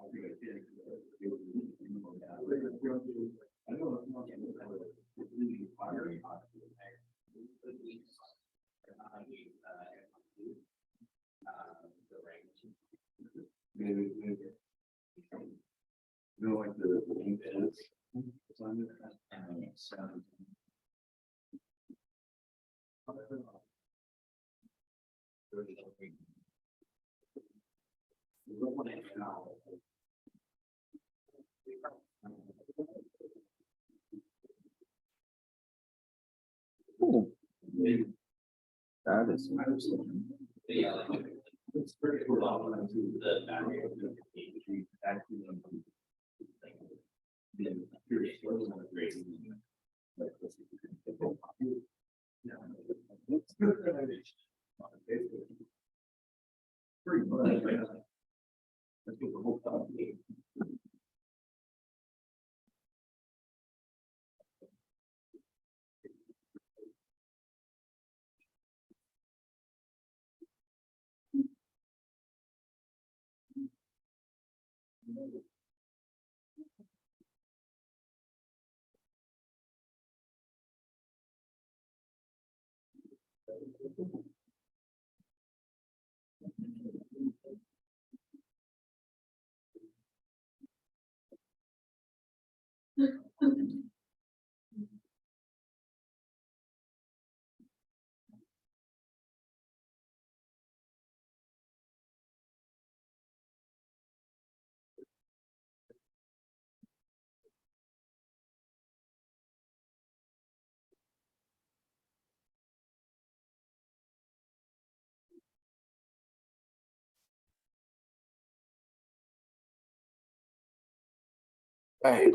Like the that is interesting. It's pretty cool. Right.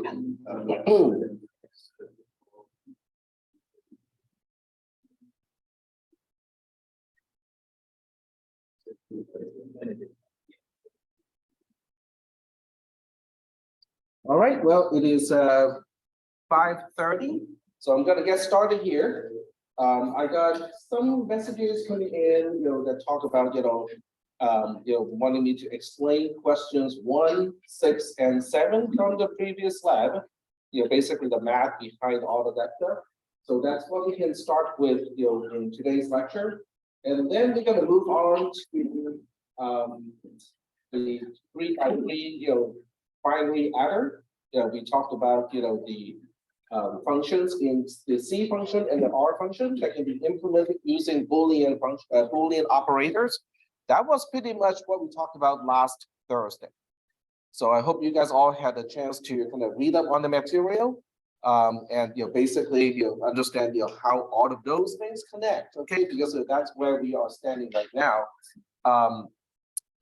All right, well, it is 5:30, so I'm gonna get started here. I got some messages coming in, that talk about, wanting me to explain questions 1, 6, and 7 from the previous lab. Basically the math behind all of that stuff. So that's what we can start with, in today's lecture. And then we're gonna move on to the 3x3, binary adder. We talked about, the functions in the C function and the R function that can be implemented using Boolean function, Boolean operators. That was pretty much what we talked about last Thursday. So I hope you guys all had a chance to kind of read up on the material, and basically understand how all of those things connect. Okay, because that's where we are standing right now.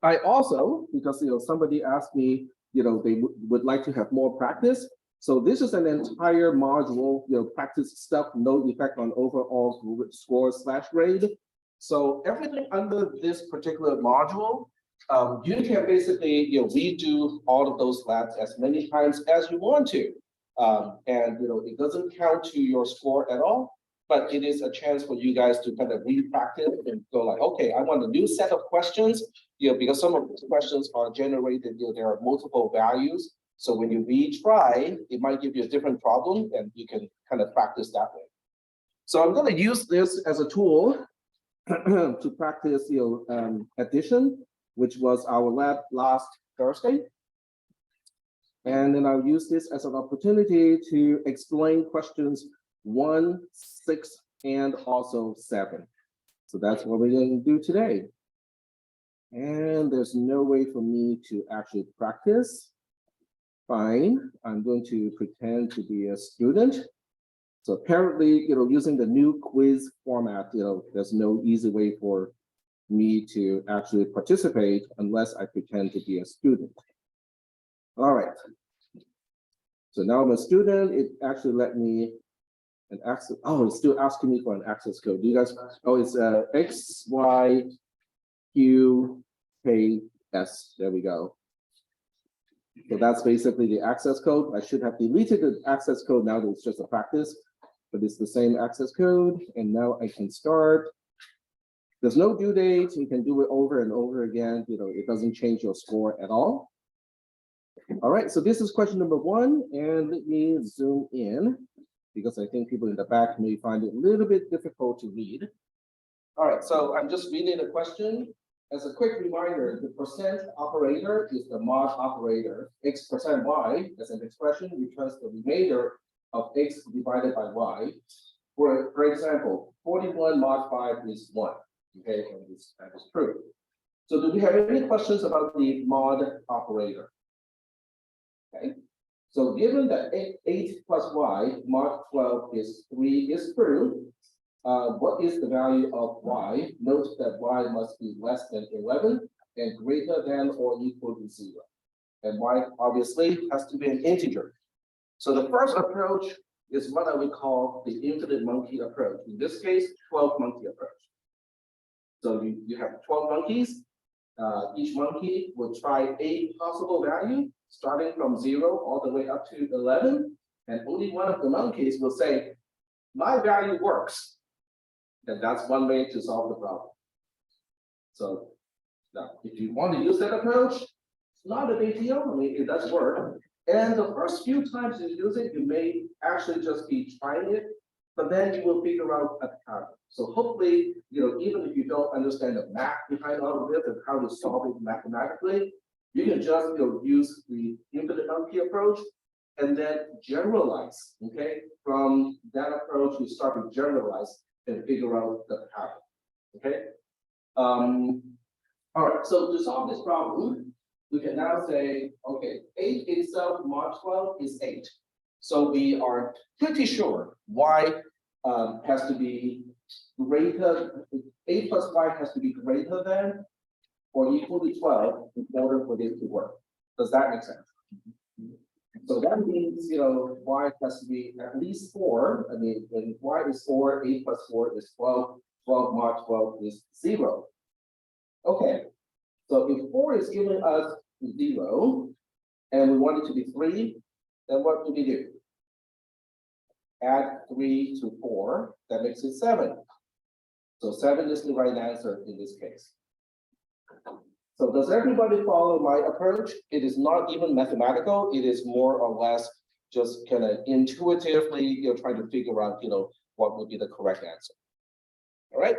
I also, because somebody asked me, they would like to have more practice. So this is an entire module, practice stuff, no effect on overall score / grade. So everything under this particular module, you can basically redo all of those labs as many times as you want to. And it doesn't count to your score at all, but it is a chance for you guys to kind of re-practice and go like, okay, I want a new set of questions, because some of the questions are generated, there are multiple values. So when you retry, it might give you a different problem and you can kind of practice that way. So I'm going to use this as a tool to practice addition, which was our lab last Thursday. And then I'll use this as an opportunity to explain questions 1, 6, and also 7. So that's what we're going to do today. And there's no way for me to actually practice. Fine, I'm going to pretend to be a student. So apparently, using the new quiz format, there's no easy way for me to actually participate unless I pretend to be a student. All right. So now I'm a student. It actually let me an access. Oh, it's still asking me for an access code. Do you guys? Oh, it's X, Y, Q, K, S. There we go. So that's basically the access code. I should have deleted the access code now that it's just a practice, but it's the same access code. And now I can start. There's no due date. You can do it over and over again. It doesn't change your score at all. All right, so this is question number 1, and let me zoom in because I think people in the back may find it a little bit difficult to read. All right, so I'm just reading the question. As a quick reminder, the percent operator is the mod operator. X percent y as an expression returns the remainder of x divided by y. For example, 41 mod 5 is 1. Okay, and that is true. So do we have any questions about the mod operator? Okay, so given that 8 plus y mod 12 is 3 is true, what is the value of y? Note that y must be less than 11 and greater than or equal to 0. And y obviously has to be an integer. So the first approach is what I would call the infinite monkey approach. In this case, 12 monkey approach. So you have 12 monkeys. Each monkey will try a possible value starting from 0 all the way up to 11. And only one of the monkeys will say, my value works. And that's one way to solve the problem. So now, if you want to use that approach, it's not a big deal. I mean, it does work. And the first few times you use it, you may actually just be trying it, but then you will figure out a pattern. So hopefully, even if you don't understand the math behind all of this and how to solve it mathematically, you can just use the infinite monkey approach and then generalize. Okay, from that approach, you start to generalize and figure out the pattern. Okay. All right. So to solve this problem, we can now say, okay, 8 itself mod 12 is 8. So we are pretty sure y has to be greater, 8 plus y has to be greater than or equal to 12 in order for this to work. Does that make sense? So that means, y has to be at least 4. I mean, when y is 4, 8 plus 4 is 12, 12 mod 12 is 0. Okay, so if 4 is giving us 0, and we want it to be 3, then what do we do? Add 3 to 4, that makes it 7. So 7 is the right answer in this case. So does everybody follow my approach? It is not even mathematical. It is more or less just kind of intuitively, trying to figure out, what would be the correct answer. All right.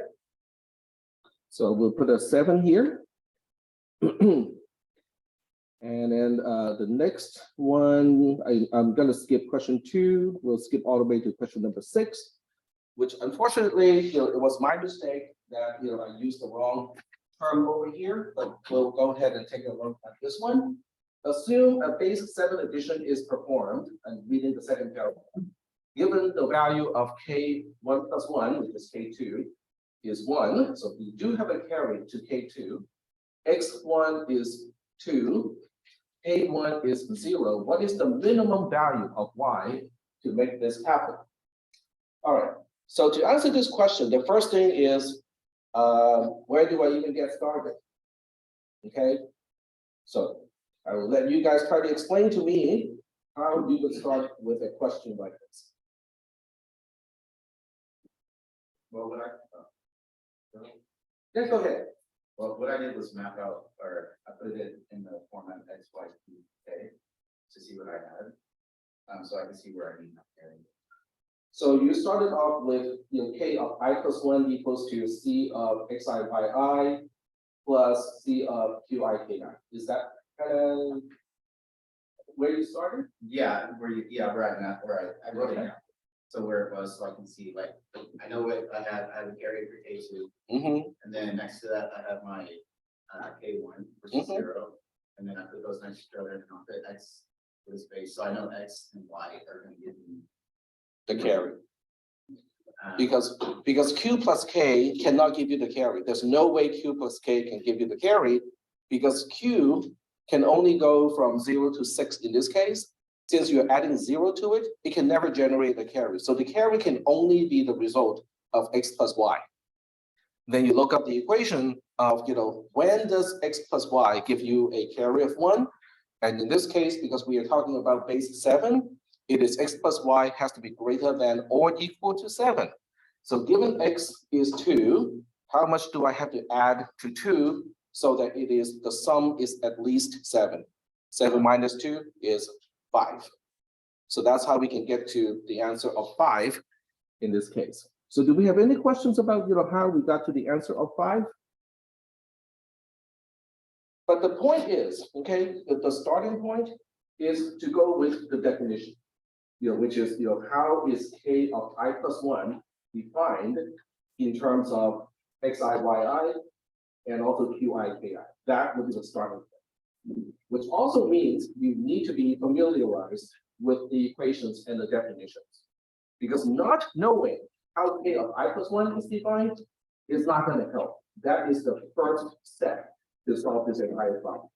So we'll put a 7 here. And then the next one, I'm going to skip question 2. We'll skip all the way to question number 6, which unfortunately, it was my mistake that, I used the wrong term over here, but we'll go ahead and take a look at this one. Assume a base 7 addition is performed, and reading the second paragraph. Given the value of k1 plus 1, which is k2, is 1, so we do have a carry to k2. x1 is 2, k1 is 0. What is the minimum value of y to make this happen? All right, so to answer this question, the first thing is, where do I even get started? Okay, so I will let you guys try to explain to me how you would start with a question like this. Well, Yeah, go ahead. what I did was map out, or I put it in the format x, y, k to see what I had, so I can see where I need that carry. So you started off with k of I plus 1 equals to c of xi yi plus c of qi ki. Is that kind of where you started? Yeah, where I wrote it down. So where it was, so I can see, like, I know what I had a carry for k2, and then next to that I have my k1, which is 0, and then I put those next to each other and I'll put x for the space, so I know x and y are going to give me The carry. Because q plus k cannot give you the carry. There's no way q plus k can give you the carry, because q can only go from 0 to 6 in this case. Since you're adding 0 to it, it can never generate a carry. So the carry can only be the result of x plus y. Then you look up the equation of, when does x plus y give you a carry of 1? And in this case, because we are talking about base 7, it is x plus y has to be greater than or equal to 7. So given x is 2, how much do I have to add to 2 so that the sum is at least 7? 7 minus 2 is 5. So that's how we can get to the answer of 5 in this case. So do we have any questions about, how we got to the answer of 5? But the point is, okay, the starting point is to go with the definition, which is, how is k of I plus 1 defined in terms of xi, yi, and also qi, ki. That would be the starting point, which also means you need to be familiarized with the equations and the definitions. Because not knowing how k of I plus 1 is defined is not going to help. That is the first step to solve this entire problem.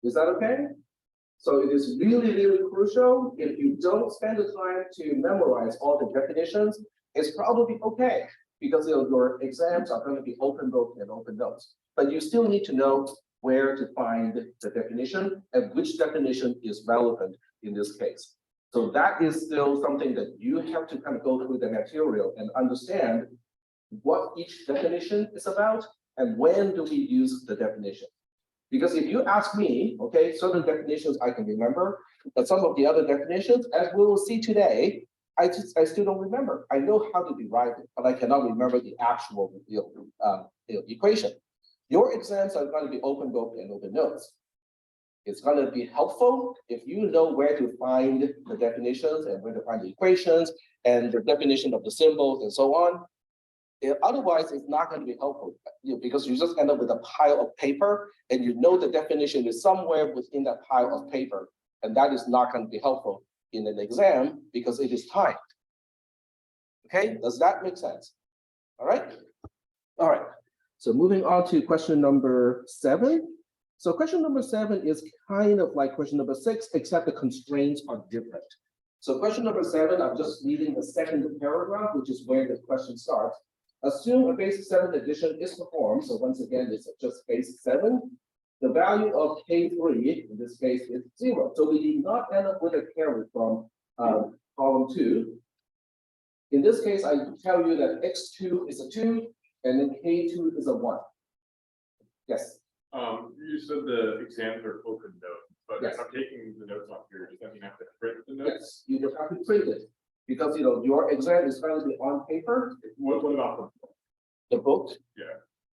Is that okay? So it is really, really crucial. If you don't spend the time to memorize all the definitions, it's probably okay, because your exams are going to be open book and open notes. But you still need to know where to find the definition and which definition is relevant in this case. So that is still something that you have to kind of go through the material and understand what each definition is about and when do we use the definition. Because if you ask me, okay, certain definitions I can remember, but some of the other definitions, as we will see today, I still don't remember. I know how to derive it, but I cannot remember the actual equation. Your exams are going to be open book and open notes. It's going to be helpful if you know where to find the definitions and where to find the equations and the definition of the symbols and so on. Otherwise, it's not going to be helpful, because you just end up with a pile of paper and you know the definition is somewhere within that pile of paper. And that is not going to be helpful in an exam because it is timed. Okay, does that make sense? All right. All right. So moving on to question number 7. So question number 7 is kind of like question number 6, except the constraints are different. So question number 7, I'm just reading the second paragraph, which is where the question starts. Assume a base 7 addition is performed. So once again, it's just base 7. The value of K3 in this case is 0. So we did not end up with a carry from column 2. In this case, I tell you that X2 is a 2 and then K2 is a 1. Yes. You said the exams are open notes, but Yes. if I'm taking the notes off here, does that mean I have to print the notes? Yes, you will have to print it because your exam is going to be on paper. What about The book? Yeah.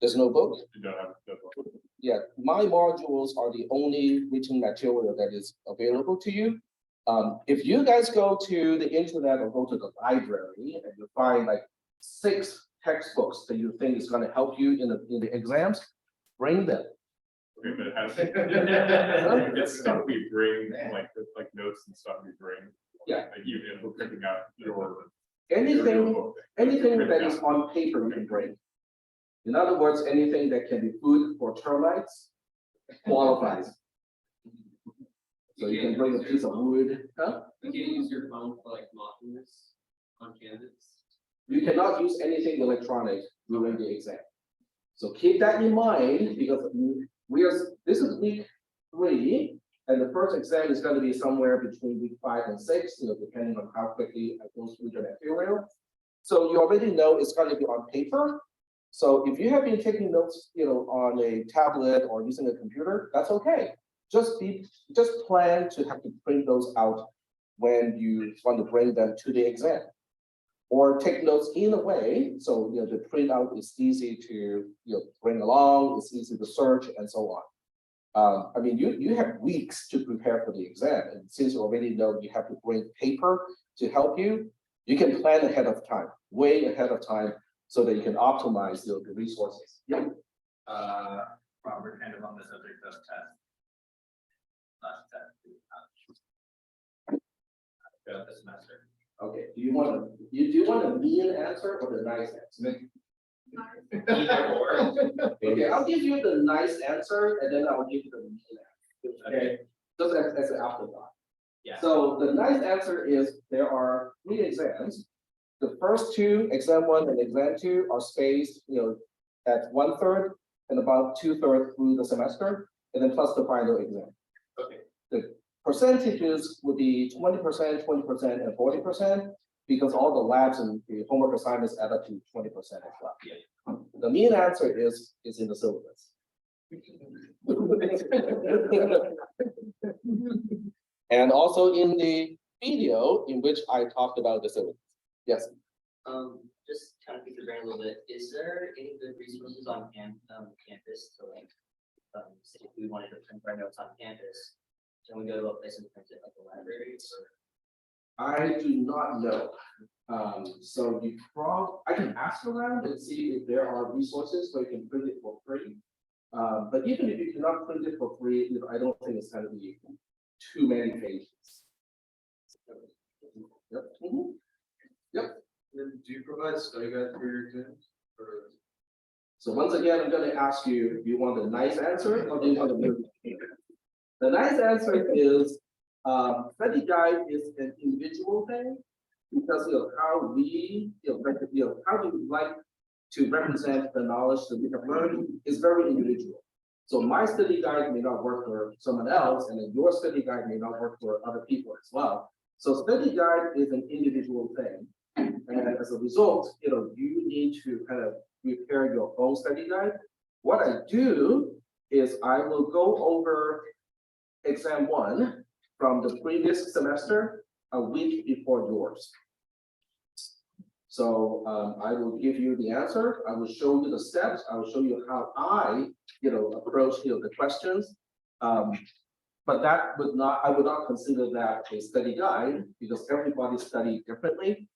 There's no book? you don't have the book? Yeah, my modules are the only written material that is available to you. If you guys go to the internet or go to the library and you find like 6 textbooks that you think is going to help you in the exams, bring them. Okay, but it has it's stuff we bring, like notes and stuff we bring. Yeah. Like even if we're printing out your Anything book, Anything print that out. is on paper you can bring. In other words, anything that can be food for termites qualifies. So you can bring a piece of wood, huh? You can't use your phone for like mocking this on Canvas. You cannot use anything electronic during the exam. So keep that in mind because this is week 3, and the first exam is going to be somewhere between week 5 and 6, depending on how quickly I go through the material. So you already know it's going to be on paper. So if you have been taking notes, on a tablet or using a computer, that's okay. Just plan to have to print those out when you want to bring them to the exam, or take notes in a way so the printout is easy to bring along, it's easy to search, and so on. I mean, you have weeks to prepare for the exam, and since you already know you have to bring paper to help you, you can plan ahead of time, way ahead of time, so that you can optimize the resources. Yeah. Robert, kind of on the subject of test. Last test. Throughout the semester. Okay. Do you want a mean answer or the nice answer? Either or. Okay, I'll give you the nice answer, and then I'll give you the mean answer. Okay. Just as an afterthought. Yeah. So the nice answer is there are 3 exams. The first 2, exam 1 and exam 2, are spaced, at 1/3 and about 2/3 through the semester, and then plus the final exam. Okay. The percentages would be 20%, 20%, and 40%, because all the labs and the homework assignments add up to 20% as well. Yeah. The mean answer is in the syllabus. And also in the video in which I talked about the syllabus. Yes, Just kind of pick your brain a little bit. Is there any good resources on campus to like, say if we wanted to print our notes on campus, can we go to a place and print it like a library or? I do not know. So I can ask around and see if there are resources where you can print it for free. But even if you cannot print it for free, I don't think it's gonna be too many pages. Yep. Mhm. Yep. Do you provide study guide for your exams? Or So once again, I'm gonna ask you, do you want a nice answer or do you want a good? The nice answer is, study guide is an individual thing. Because how we, how we like to represent the knowledge that we have learned is very individual. So my study guide may not work for someone else, and then your study guide may not work for other people as well. So study guide is an individual thing. And as a result, you need to kind of prepare your own study guide. What I do is I will go over exam 1 from the previous semester a week before yours. So I will give you the answer. I will show you the steps. I will show you how I, approach the questions. But that would not, I would not consider that a study guide because everybody studies differently.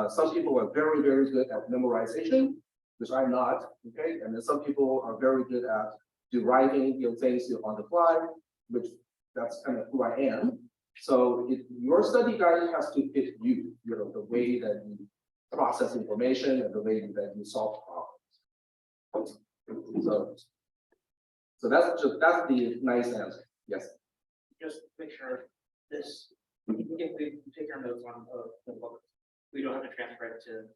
Some people are very, very good at memorization, which I'm not. Okay, and then some people are very good at deriving things on the fly, which that's kind of who I am. So your study guide has to fit you, the way that you process information and the way that you solve problems. So that's the nice answer. Yes. Just picture this, if we take our notes on the book, we don't have to transfer it to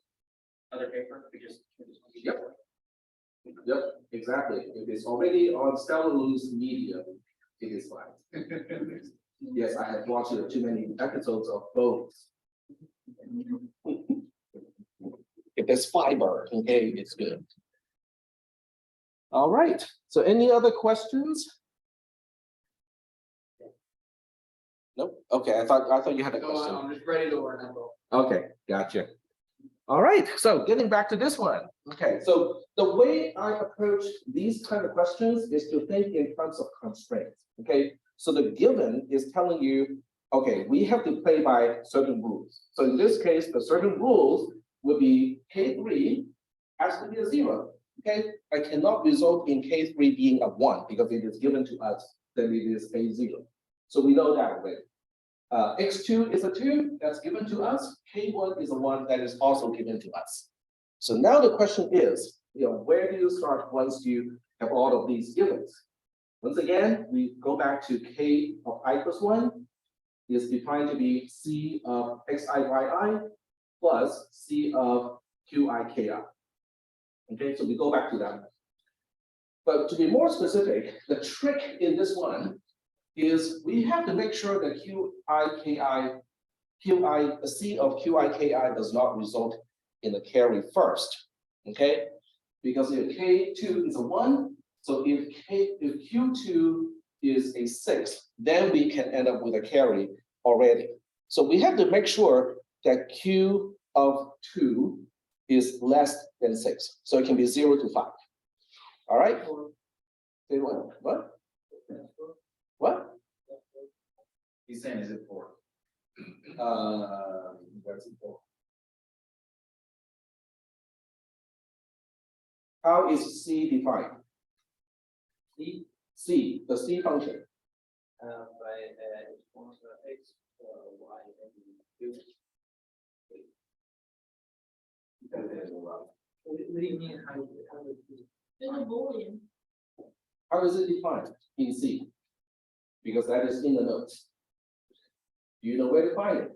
other paper, we just. Yep, exactly. If it's already on cellulose media, it is fine. Yes, I have watched too many episodes of both. If there's fiber, okay, it's good. All right, so any other questions? Nope, okay, I thought you had a question. I'm just ready to learn that book. Okay, gotcha. All right, so getting back to this one. Okay, so the way I approach these kind of questions is to think in terms of constraints. Okay, so the given is telling you, okay, we have to play by certain rules. So in this case, the certain rules would be K3 has to be a 0. Okay, I cannot result in K3 being a 1 because it is given to us that it is a 0. So we know that already. X2 is a 2 that's given to us. K1 is a 1 that is also given to us. So now the question is, where do you start once you have all of these givens? Once again, we go back to K of I plus 1 is defined to be C of Xiyi plus C of Qi. Okay, so we go back to that. But to be more specific, the trick in this one is we have to make sure that the C of Qi does not result in a carry first. Okay, because if K2 is a 1, so if Q2 is a 6, then we can end up with a carry already. So we have to make sure that Q of 2 is less than 6. So it can be 0 to 5. All right. Say what? What? What? He's saying, is it 4? Where's it for? How is C defined? C, the C function. By X, Y, and U. What do you mean? How It's a Boolean. How is it defined in C? Because that is in the notes. Do you know where to find it?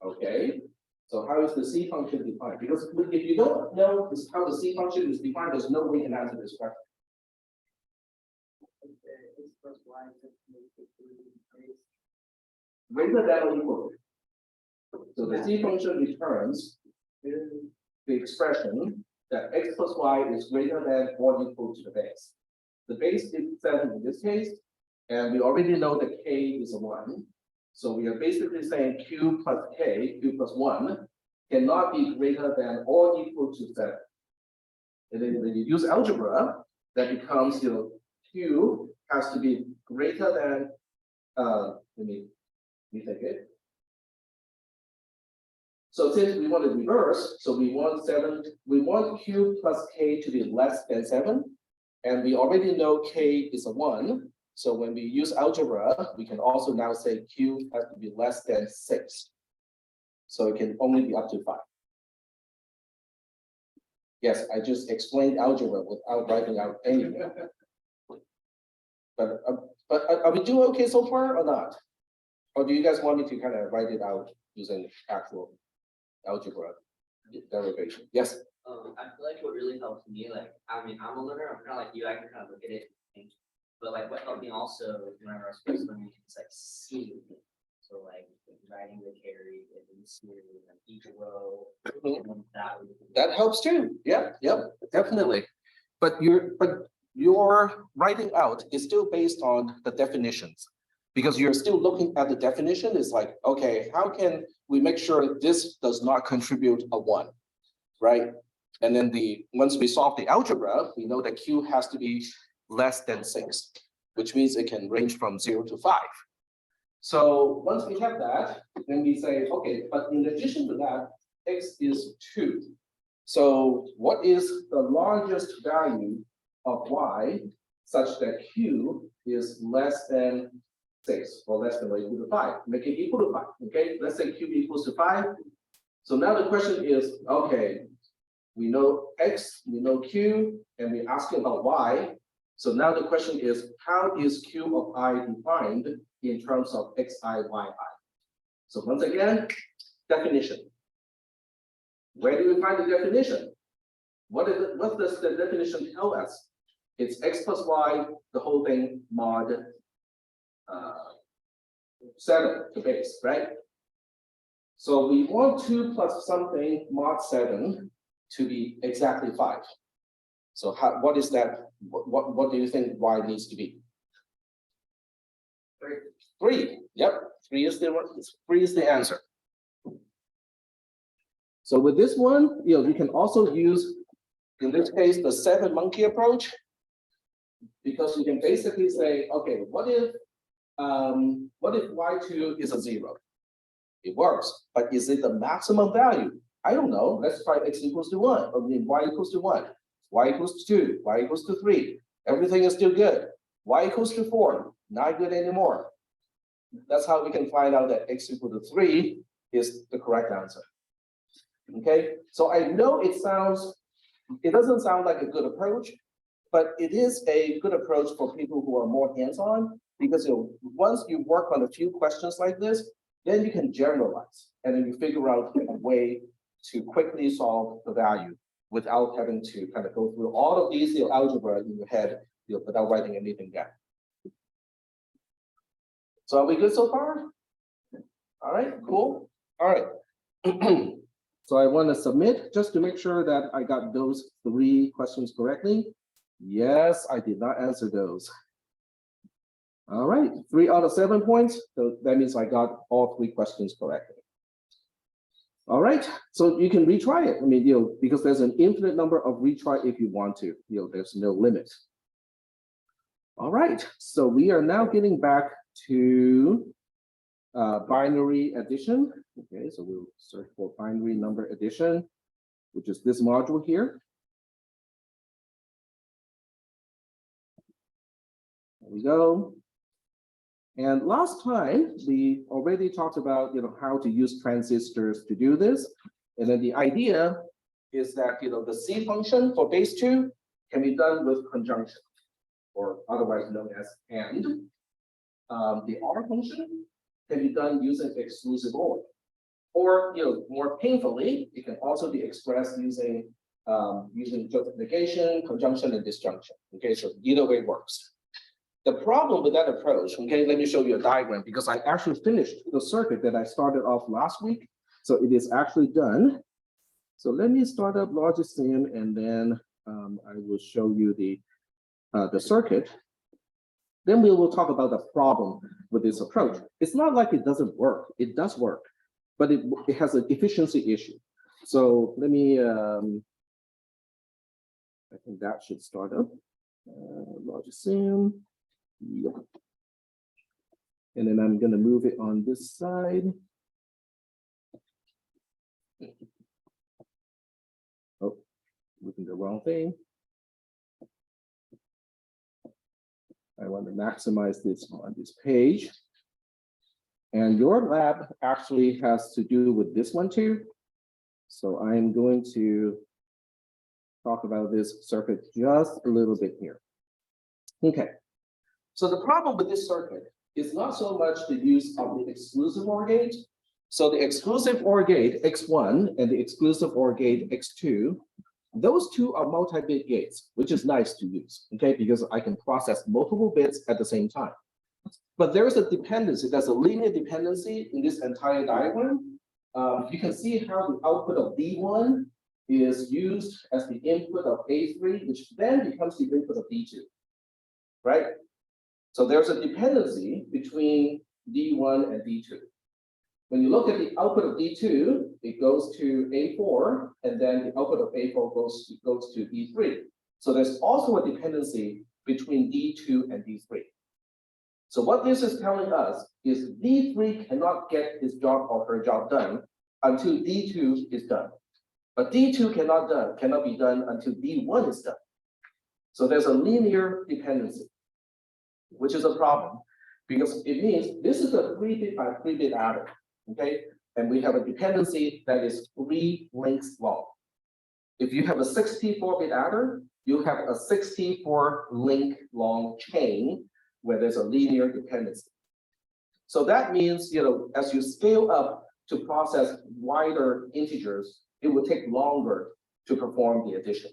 Okay. So how is the C function defined? Because if you don't know how the C function is defined, there's no way you can answer this question. X plus Y. Greater than or equal to. So the C function returns the expression that X plus Y is greater than or equal to the base. the base is 7 in this case, and we already know that k is a 1. So we are basically saying q plus k, q plus 1, cannot be greater than or equal to 7. And then when you use algebra, that becomes, q has to be greater than, let me take it. So since we want to reverse, so we want q plus k to be less than 7. And we already know k is a 1. So when we use algebra, we can also now say q has to be less than 6. So it can only be up to 5. Yes, I just explained algebra without writing out anything. But are we doing okay so far or not? Or do you guys want me to kind of write it out using actual algebra derivation? Yes. I feel like what really helps me, like, I mean, I'm a learner, I'm kind of like you, I can kind of look at it and think, but like what helped me also whenever I was first learning, it's like seeing things. So like writing the carry and then series and each row, and then That helps too. Yeah, yep, definitely. But your writing out is still based on the definitions. Because you're still looking at the definition, it's like, okay, how can we make sure this does not contribute a 1, right? And then once we solve the algebra, we know that q has to be less than 6, which means it can range from 0 to 5. So once we have that, then we say, okay, but in addition to that, x is 2. So what is the largest value of y such that q is less than 6 or less than or equal to 5? Make it equal to 5. Okay, let's say q equals to 5. So now the question is, okay, we know x, we know q, and we're asking about y. So now the question is, how is q of I defined in terms of xi, yi? So once again, definition. Where do we find the definition? What does the definition tell us? It's x plus y, the whole thing, mod 7, the base, right? So we want 2 plus something mod 7 to be exactly 5. So what is that? What do you think y needs to be? 3. Yep, 3 is the answer. So with this one, we can also use, in this case, the 7 monkey approach, because you can basically say, okay, what if y2 is a 0? It works, but is it the maximum value? I don't know. Let's try x equals to 1, or y equals to 1, y equals to 2, y equals to 3. Everything is still good. Y equals to 4, not good anymore. That's how we can find out that x equal to 3 is the correct answer. Okay, so I know it doesn't sound like a good approach, but it is a good approach for people who are more hands-on, because once you work on a few questions like this, then you can generalize, and then you figure out a way to quickly solve the value without having to kind of go through all of these algebra in your head without writing anything down. So are we good so far? All right, cool. All right. So I want to submit just to make sure that I got those 3 questions correctly. Yes, I did not answer those. All right, 3 out of 7 points. So that means I got all 3 questions correctly. All right, so you can retry it. I mean, because there's an infinite number of retry if you want to. There's no limit. All right, so we are now getting back to binary addition. Okay, so we'll search for binary number addition, which is this module here. There we go. And last time we already talked about how to use transistors to do this. And then the idea is that the C function for base 2 can be done with conjunction, or otherwise known as AND. The R function can be done using exclusive OR. Or more painfully, it can also be expressed using just negation, conjunction, and disjunction. Okay, so either way works. The problem with that approach, okay, let me show you a diagram, because I actually finished the circuit that I started off last week. So it is actually done. So let me start up Logism, and then I will show you the the circuit, then we will talk about the problem with this approach. It's not like it doesn't work. It does work, but it has an efficiency issue. So let me, I think that should start up. Logism. Yep. And then I'm going to move it on this side. Oh, looking the wrong thing. I want to maximize this on this page. And your lab actually has to do with this one too. So I'm going to talk about this circuit just a little bit here. Okay. So the problem with this circuit is not so much the use of the exclusive OR gate. So the exclusive OR gate X1 and the exclusive OR gate X2, those two are multi-bit gates, which is nice to use, okay, because I can process multiple bits at the same time. But there is a dependency, there's a linear dependency in this entire diagram. You can see how the output of D1 is used as the input of A3, which then becomes the input of D2, right? So there's a dependency between D1 and D2. When you look at the output of D2, it goes to A4, and then the output of A4 goes to D3. So there's also a dependency between D2 and D3. So what this is telling us is D3 cannot get his job or her job done until D2 is done. But D2 cannot be done until D1 is done. So there's a linear dependency, which is a problem, because it means this is a 3-bit by 3-bit adder, okay? And we have a dependency that is 3 links long. If you have a 64-bit adder, you have a 64-link long chain where there's a linear dependency. So that means, as you scale up to process wider integers, it will take longer to perform the addition.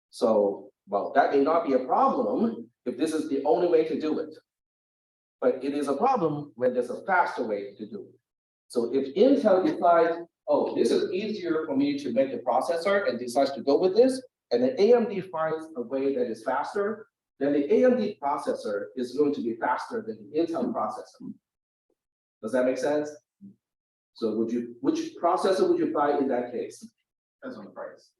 So, well, that may not be a problem if this is the only way to do it. But it is a problem when there's a faster way to do it. So if Intel decides, oh, this is easier for me to make a processor and decides to go with this, and then AMD finds a way that is faster, then the AMD processor is going to be faster than the Intel processor. Does that make sense? So which processor would you buy in that case? Depends on the price.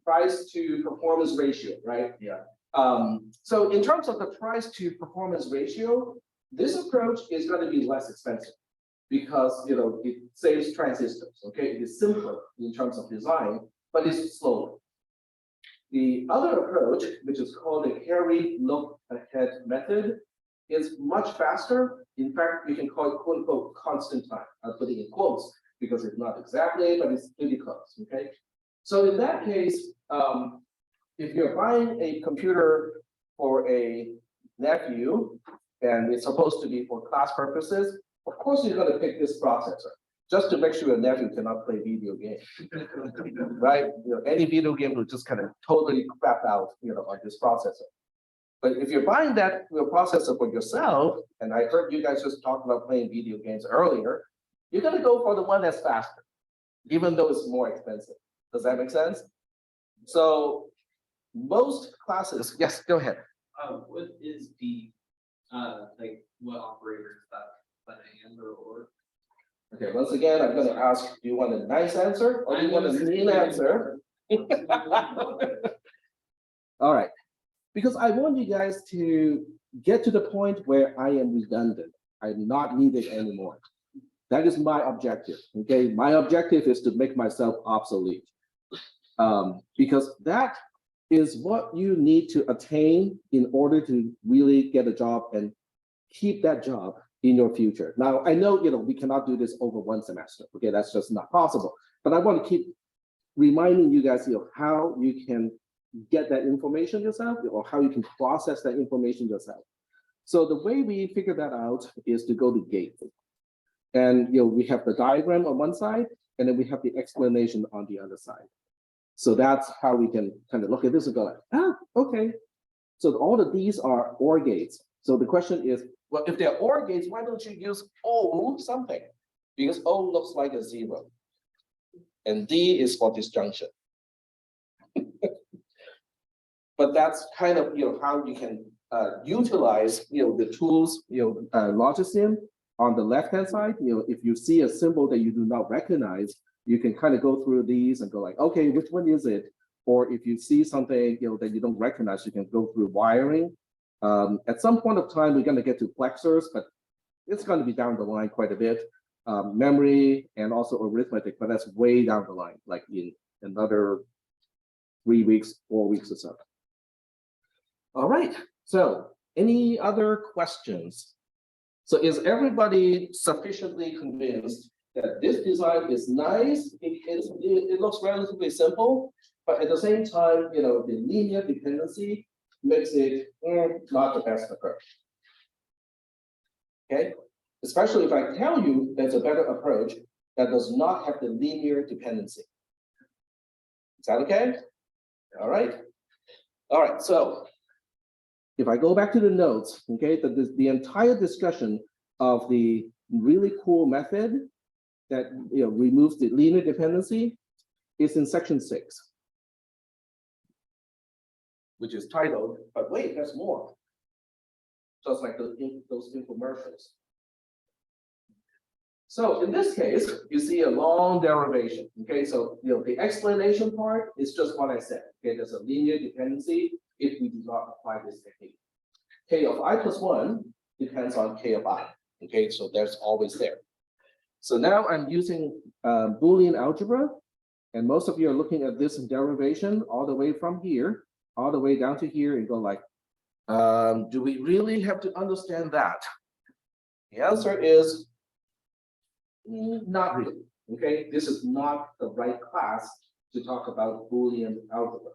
Price to performance ratio, right? Yeah. So in terms of the price to performance ratio, this approach is going to be less expensive because it saves transistors. Okay, it is simpler in terms of design, but it's slower. The other approach, which is called the carry look ahead method, is much faster. In fact, you can call it quote unquote constant time. I'll put it in quotes because it's not exactly, but it's pretty close. Okay. So in that case, if you're buying a computer for a nephew and it's supposed to be for class purposes, of course you're going to pick this processor just to make sure your nephew cannot play video games, right? Any video game will just kind of totally crap out, on this processor. But if you're buying that processor for yourself, and I heard you guys just talk about playing video games earlier, you're going to go for the one that's faster, even though it's more expensive. Does that make sense? So most classes, yes, go ahead. What is the, what operator is that? An and or? Okay, once again, I'm going to ask, do you want a nice answer or do you want a mean answer? All right, because I want you guys to get to the point where I am redundant. I'm not needed anymore. That is my objective, okay? My objective is to make myself obsolete. Because that is what you need to attain in order to really get a job and keep that job in your future. Now, I know, we cannot do this over one semester, okay? That's just not possible. But I want to keep reminding you guys, how you can get that information yourself or how you can process that information yourself. So the way we figure that out is to go to gate. And, we have the diagram on one side, and then we have the explanation on the other side. So that's how we can kind of look at this and go like, okay. So all of these are OR gates. So the question is, well, if they're OR gates, why don't you use O something? Because O looks like a 0. And D is for disjunction. But that's kind of, how you can utilize, the tools, Logism on the left-hand side. If you see a symbol that you do not recognize, you can kind of go through these and go like, okay, which one is it? Or if you see something, that you don't recognize, you can go through wiring. At some point of time, we're going to get to plexers, but it's going to be down the line quite a bit. Memory and also arithmetic, but that's way down the line, like in another 3 weeks, 4 weeks or so. All right, so any other questions? So is everybody sufficiently convinced that this design is nice? It looks relatively simple, but at the same time, the linear dependency makes it not the best approach. Okay, especially if I tell you there's a better approach that does not have the linear dependency. Is that okay? All right. All right, so if I go back to the notes, okay, the entire discussion of the really cool method that removes the linear dependency is in section 6, which is titled, but wait, there's more. Just like those infomercials. So in this case, you see a long derivation. Okay, so the explanation part is just what I said. Okay, there's a linear dependency if we do not apply this technique. K of I plus 1 depends on K of I. Okay, so there's always there. So now I'm using Boolean algebra, and most of you are looking at this derivation all the way from here, all the way down to here, and go like, do we really have to understand that? The answer is not really. Okay, this is not the right class to talk about Boolean algebra.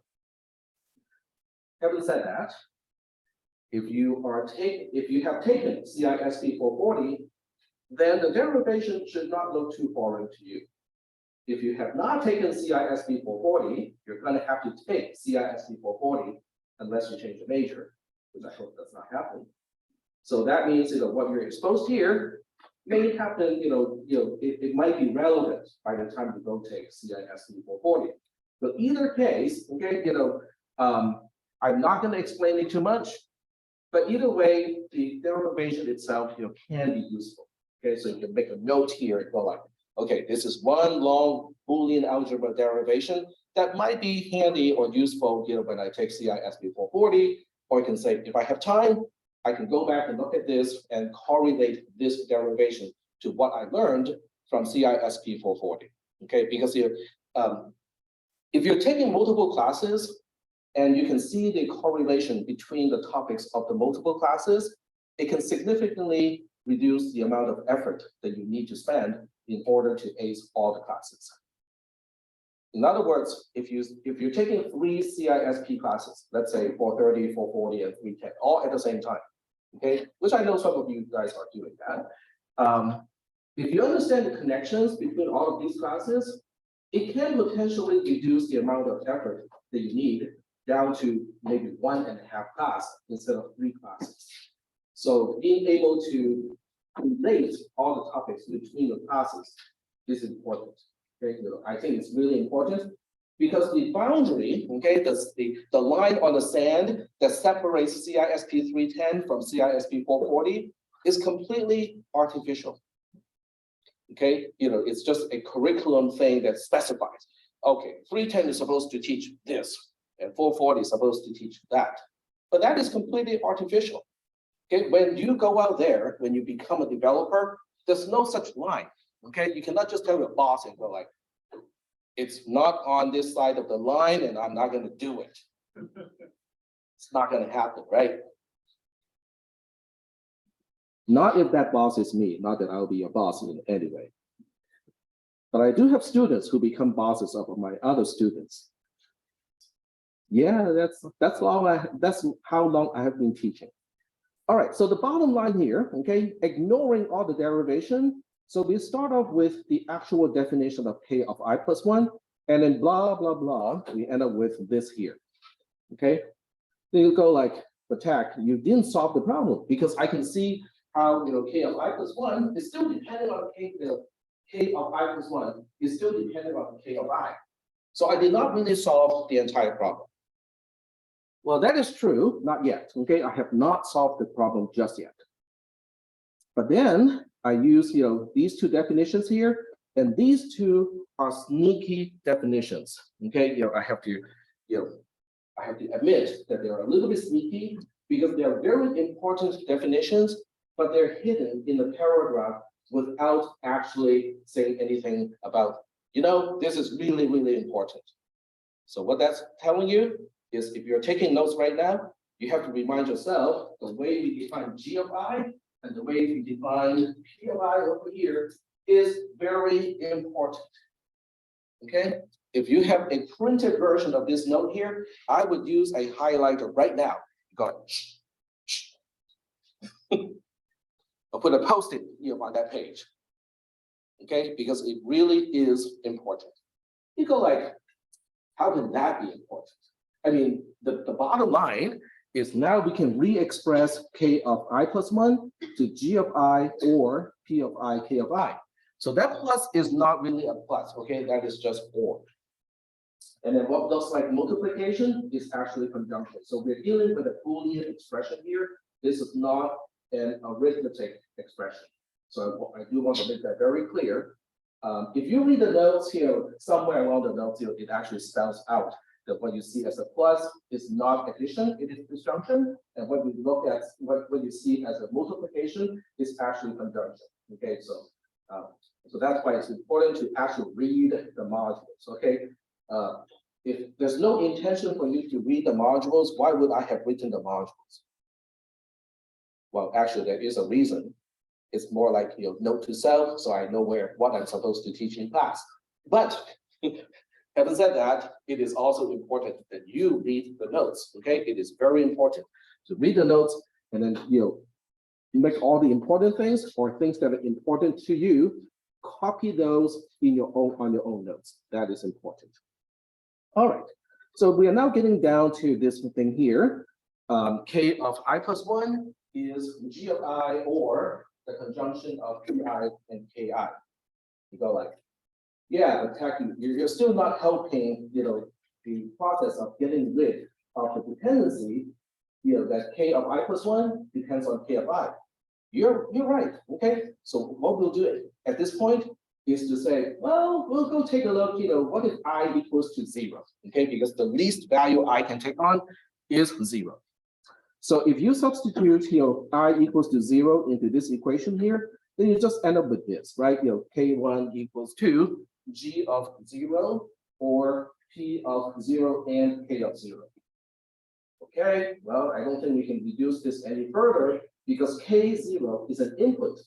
Having said that, if you have taken CISP 440, then the derivation should not look too foreign to you. If you have not taken CISP 440, you're going to have to take CISP 440 unless you change the major, which I hope does not happen. So that means what you're exposed here may happen, it might be relevant by the time you go take CISP 440. But either case, okay, I'm not going to explain it too much, but either way, the derivation itself, can be useful. Okay, so you can make a note here and go like, okay, this is one long Boolean algebra derivation that might be handy or useful, when I take CISP 440, or you can say, if I have time, I can go back and look at this and correlate this derivation to what I learned from CISP 440. Okay, because if you're taking multiple classes and you can see the correlation between the topics of the multiple classes, it can significantly reduce the amount of effort that you need to spend in order to ace all the classes. In other words, if you're taking 3 CISP classes, let's say 430, 440, and 310, all at the same time, okay, which I know some of you guys are doing that. If you understand the connections between all of these classes, it can potentially reduce the amount of effort that you need down to maybe 1.5 classes instead of 3 classes. So being able to relate all the topics between the classes is important. Okay, I think it's really important because the boundary, okay, the line on the sand that separates CISP 310 from CISP 440 is completely artificial. Okay, it's just a curriculum thing that specifies, okay, 310 is supposed to teach this, and 440 is supposed to teach that. But that is completely artificial. Okay, when you go out there, when you become a developer, there's no such line. Okay, you cannot just tell your boss and go like, it's not on this side of the line and I'm not going to do it. It's not going to happen, right? Not if that boss is me, not that I'll be a boss in any way. But I do have students who become bosses of my other students. Yeah, that's how long I have been teaching. All right, so the bottom line here, okay, ignoring all the derivation. So we start off with the actual definition of K of I plus 1, and then blah, blah, blah, we end up with this here, okay? Then you go like, but Tack, you didn't solve the problem because I can see how, K of I plus 1 is still dependent on K of I plus 1 is still dependent on K of I. So I did not really solve the entire problem. Well, that is true, not yet, okay? I have not solved the problem just yet. But then I use, these two definitions here, and these two are sneaky definitions, okay? I have to, I have to admit that they are a little bit sneaky because they are very important definitions, but they're hidden in the paragraph without actually saying anything about, this is really, really important. So what that's telling you is if you're taking notes right now, you have to remind yourself the way we define G of I and the way we define P of I over here is very important. Okay? If you have a printed version of this note here, I would use a highlighter right now. Go. I'll put a post-it on that page. Okay, because it really is important. You go like, how can that be important? I mean, the bottom line is now we can re-express K of I plus 1 to G of I or P of I, K of I. So that plus is not really a plus, okay? That is just or. And then what looks like multiplication is actually conjunction. So we're dealing with a Boolean expression here. This is not an arithmetic expression. So I do want to make that very clear. If you read the notes here, somewhere along the notes here, it actually spells out that what you see as a plus is not addition, it is disjunction. And what we look at, what you see as a multiplication is actually conjunction. Okay, so that's why it's important to actually read the modules. Okay, if there's no intention for you to read the modules, why would I have written the modules? Well, actually, there is a reason. It's more like note to self, so I know what I'm supposed to teach in class. But having said that, it is also important that you read the notes. Okay, it is very important to read the notes and then you make all the important things or things that are important to you. Copy those in on your own notes. That is important. All right. So we are now getting down to this thing here. K of I plus 1 is G of I or the conjunction of Pi and Ki. You go like, yeah, but you're still not helping, the process of getting rid of the dependency, that K of I plus 1 depends on K of I. You're right, okay? So what we'll do at this point is to say, well, we'll go take a look, what if I equals to 0, okay? Because the least value I can take on is 0. So if you substitute I equals to 0 into this equation here, then you just end up with this, right? K1 equals to G of 0 or P of 0 and K of 0. Okay, well, I don't think we can reduce this any further because K0 is an input.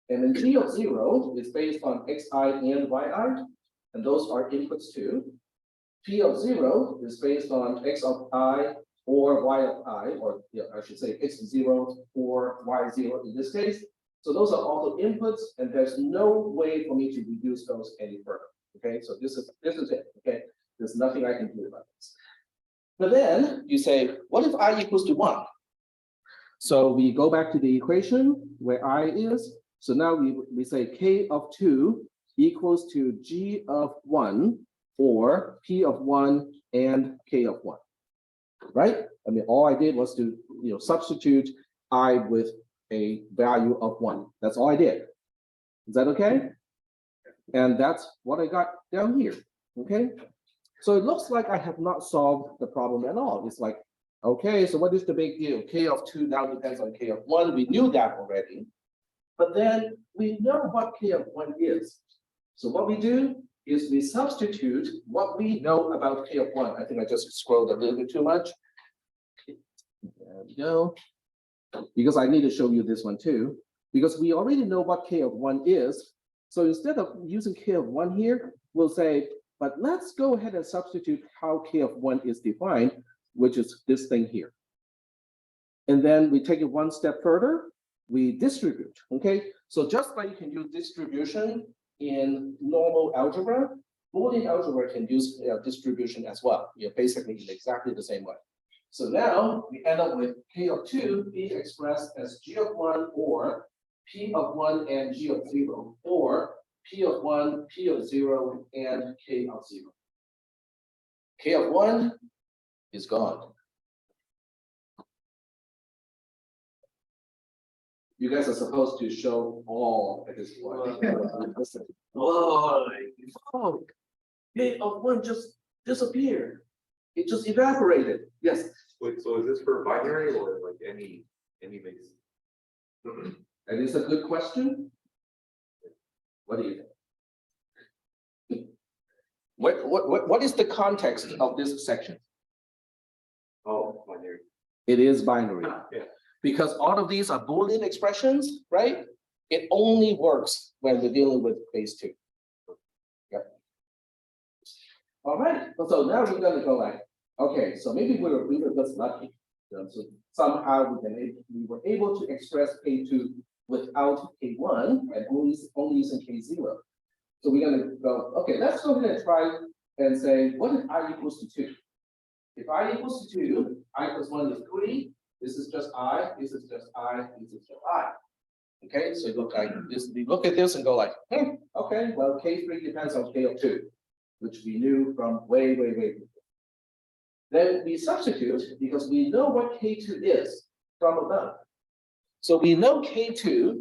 And then G of 0 is based on Xi and Yi, and those are inputs too. P of 0 is based on X of I or Y of I, or I should say X0 or Y0 in this case. So those are all the inputs, and there's no way for me to reduce those any further. Okay, so this is it. Okay, there's nothing I can do about this. But then you say, what if I equals to 1? So we go back to the equation where I is. So now we say K of 2 equals to G of 1 or P of 1 and K of 1. Right? I mean, all I did was to substitute I with a value of 1. That's all I did. Is that okay? And that's what I got down here. Okay. So it looks like I have not solved the problem at all. It's like, okay, so what is the big deal? K of 2 now depends on K of 1. We knew that already. But then we know what K of 1 is. So what we do is we substitute what we know about K of 1. I think I just scrolled a little bit too much. There we go. Because I need to show you this one too. Because we already know what K of 1 is. So instead of using K of 1 here, we'll say, but let's go ahead and substitute how K of 1 is defined, which is this thing here. And then we take it one step further, we distribute, okay? So just like you can use distribution in normal algebra, Boolean algebra can use distribution as well, basically in exactly the same way. So now we end up with K of 2 being expressed as G of 1 or P of 1 and G of 0, or P of 1, P of 0, and K of 0. K of 1 is gone. You guys are supposed to show all at this point. Listen. Whoa, oh, K(1) just disappeared. It just evaporated. Yes. Wait, so is this for binary or like any base? That is a good question. What do you think? What is the context of this section? Oh, binary. It is binary. Yeah. Because all of these are Boolean expressions, right? It only works when we're dealing with base 2. Yep. All right, so now we're gonna go like, okay, so maybe we were just lucky. So somehow we were able to express K2 without K1 and only using K0. So we're gonna go, okay, let's go ahead and try and say, what if I equals to 2? If I equals to 2, I plus 1 is 3. This is just I, this is just I, this is just I. Okay, so you look like this, we look at this and go like, okay, well, K3 depends on K of 2, which we knew from way before. Then we substitute because we know what K2 is from above. So we know K2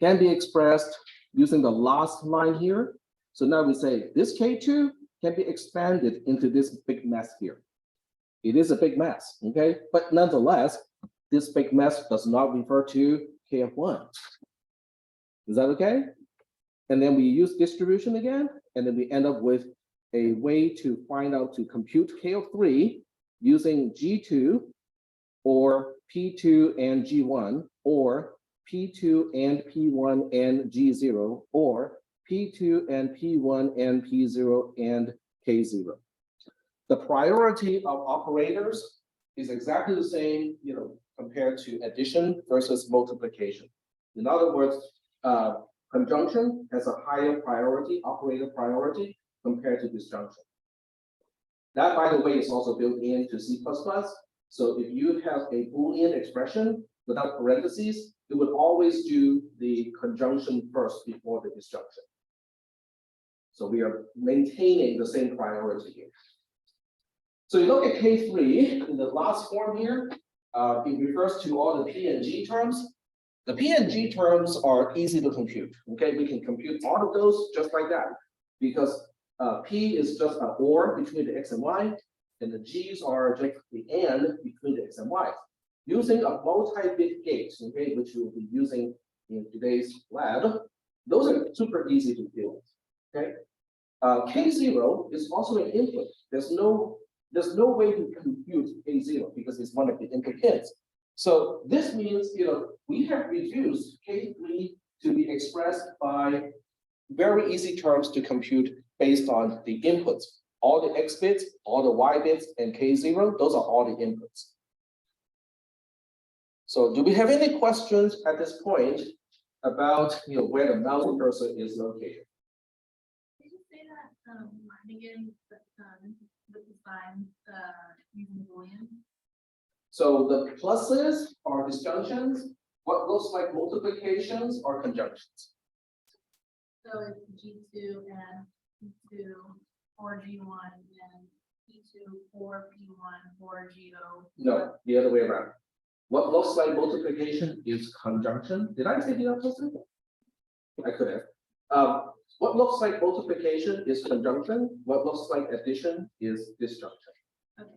can be expressed using the last line here. So now we say this K2 can be expanded into this big mess here. It is a big mess, okay? But nonetheless, this big mess does not refer to K of 1. Is that okay? And then we use distribution again, and then we end up with a way to find out to compute K of 3 using G2 or P2 and G1 or P2 and P1 and G0 or P2 and P1 and P0 and K0. The priority of operators is exactly the same, compared to addition versus multiplication. In other words, conjunction has a higher priority, operator priority, compared to disjunction. That, by the way, is also built into C++. So if you have a Boolean expression without parentheses, it would always do the conjunction first before the disjunction. So we are maintaining the same priority here. So you look at K3 in the last form here, it refers to all the P and G terms. The P and G terms are easy to compute. Okay, we can compute all of those just like that, because P is just an OR between the X and Y, and the G's are just the AND between the X and Y. Using a multi-bit gate, okay, which we'll be using in today's lab, those are super easy to deal with. Okay, K0 is also an input. There's no way to compute K0 because it's one of the input pins. So this means, we have reduced K3 to be expressed by very easy terms to compute based on the inputs. All the X bits, all the Y bits, and K0, those are all the inputs. So do we have any questions at this point about, where the mouse cursor is located? Did you say that line again, with the sign using Boolean? So the pluses are disjunctions. What looks like multiplications are conjunctions. So it's G2 and P2 or G1 and P2 or P1 or G0. No, the other way around. What looks like multiplication is conjunction. Did I say the opposite? I could have. What looks like multiplication is conjunction. What looks like addition is disjunction. Okay.